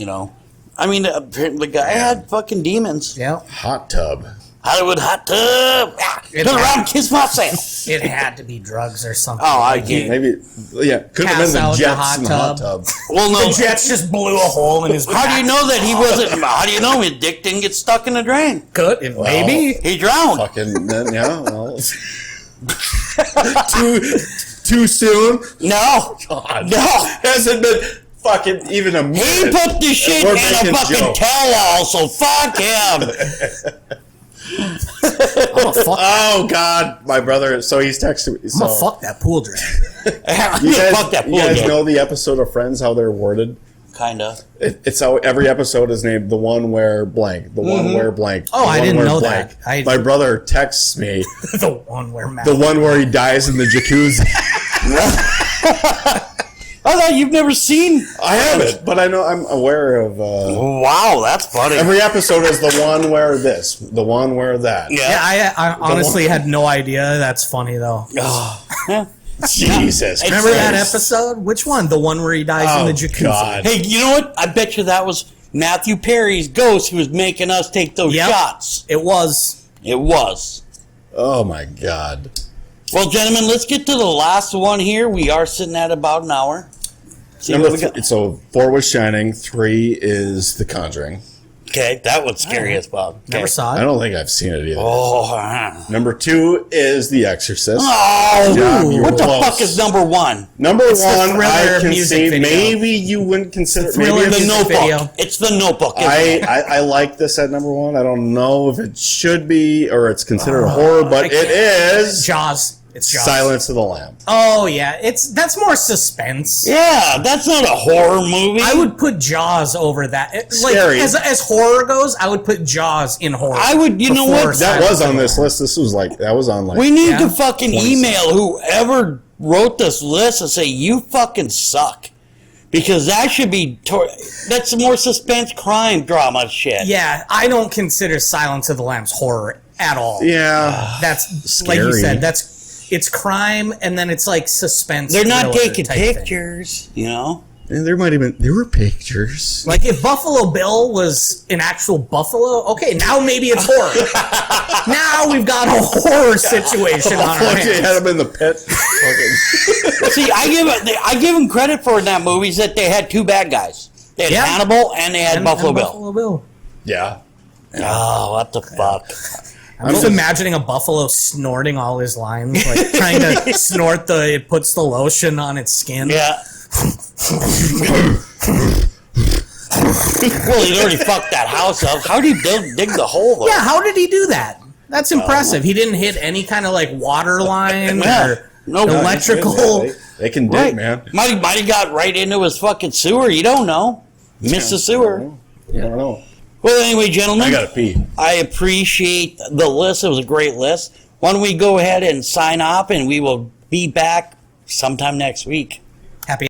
I mean, the guy had fucking demons. Yeah. Hot tub. Hollywood hot tub. Turn around, kiss myself. It had to be drugs or something. Oh, I can't. Maybe. Yeah. Could have Pass been out the in the Jets hot in the hot tub. Well, no. The Jets just blew a hole in his How do you know that he wasn't? How do you know his dick didn't get stuck in the drain? Good. Maybe. He drowned. Fucking yeah. Well, too soon. No, God. no. Hasn't been fucking even a minute. He put the shit We're in a making fucking jokes. tell-all, so fuck him. I'm gonna fuck, Oh God, my brother. So he's texting me. I'm So gonna fuck that pool drain. you guys, Fuck that you guys pool know the episode of Friends how they're worded. Kinda. It's how every episode is named the one where blank, the one where blank. Oh, the I one didn't where know blank. that. My brother texts me The one where Matt. the one where he dies in the jacuzzi. I thought you've never seen. I haven't, but I know I'm aware of. Wow, that's funny. Every episode is the one where this, the one where that. Yeah, I honestly had no idea. That's funny though. Yeah. Jesus, Remember that Christ. episode? Which one? The one where he dies in Oh the jacuzzi. God. Hey, you know what? I bet you that was Matthew Perry's ghost who was making us take those Yep. shots. It was. It was. Oh my God. Well, gentlemen, let's get to the last one here. We are sitting at about an hour. See what we got. So 4 was Shining, 3 is The Conjuring. Okay, that one's scary as fuck. Never Okay. saw I it. don't think I've seen it either. Oh, Number 2 is The Exorcist. oh Yeah, you what were the close. fuck is number 1? Number the 1, Thriller I can music see. video. Maybe you wouldn't consider. Thriller Maybe The it's, music Notebook. video. It's The Notebook. Isn't it? I like this at number 1. I don't know if it should be or it's considered horror, but I it can't- is Jaws. It's Jaws. Silence of the Lamb. Oh yeah, that's more suspense. Yeah, that's not a horror movie. I would put Jaws over that. Like Scary. as horror goes, I would put Jaws in horror. I would- you know before what? That Silence was of on the this Lambs. list. This was like that was on like. We need Yeah. to fucking 27. email whoever wrote this list and say you fucking suck, because that should be that's more suspense, crime, drama shit. Yeah, I don't consider Silence of the Lambs horror at all. yeah. That's like you Scary. said. It's crime, and then it's like suspense. They're not thriller taking type thing. pictures, you know. And there were pictures. Like if Buffalo Bill was an actual buffalo, okay, now maybe it's horror. Now we've got a horror situation on our They had hands. him in the pit. See, I give them credit for in that movie is that they had two bad guys. They had Yeah. Hannibal and they had Buffalo Bill. Buffalo Bill. Yeah. Oh, what the fuck? I'm just imagining a buffalo snorting all his lines, like trying to snort it puts the lotion on its skin. Yeah. Well, he'd already fucked that house up. How did he dig the hole, though? Yeah, how did he do that? That's impressive. He didn't hit any kind of like water line Yeah. or No, electrical. They can dig, Right. man. Might have got right into his fucking sewer. You don't know. Missed the sewer. I don't know. Well, anyway, gentlemen, I gotta pee. I appreciate the list. It was a great list. Why don't we go ahead and sign off, and we will be back sometime next week.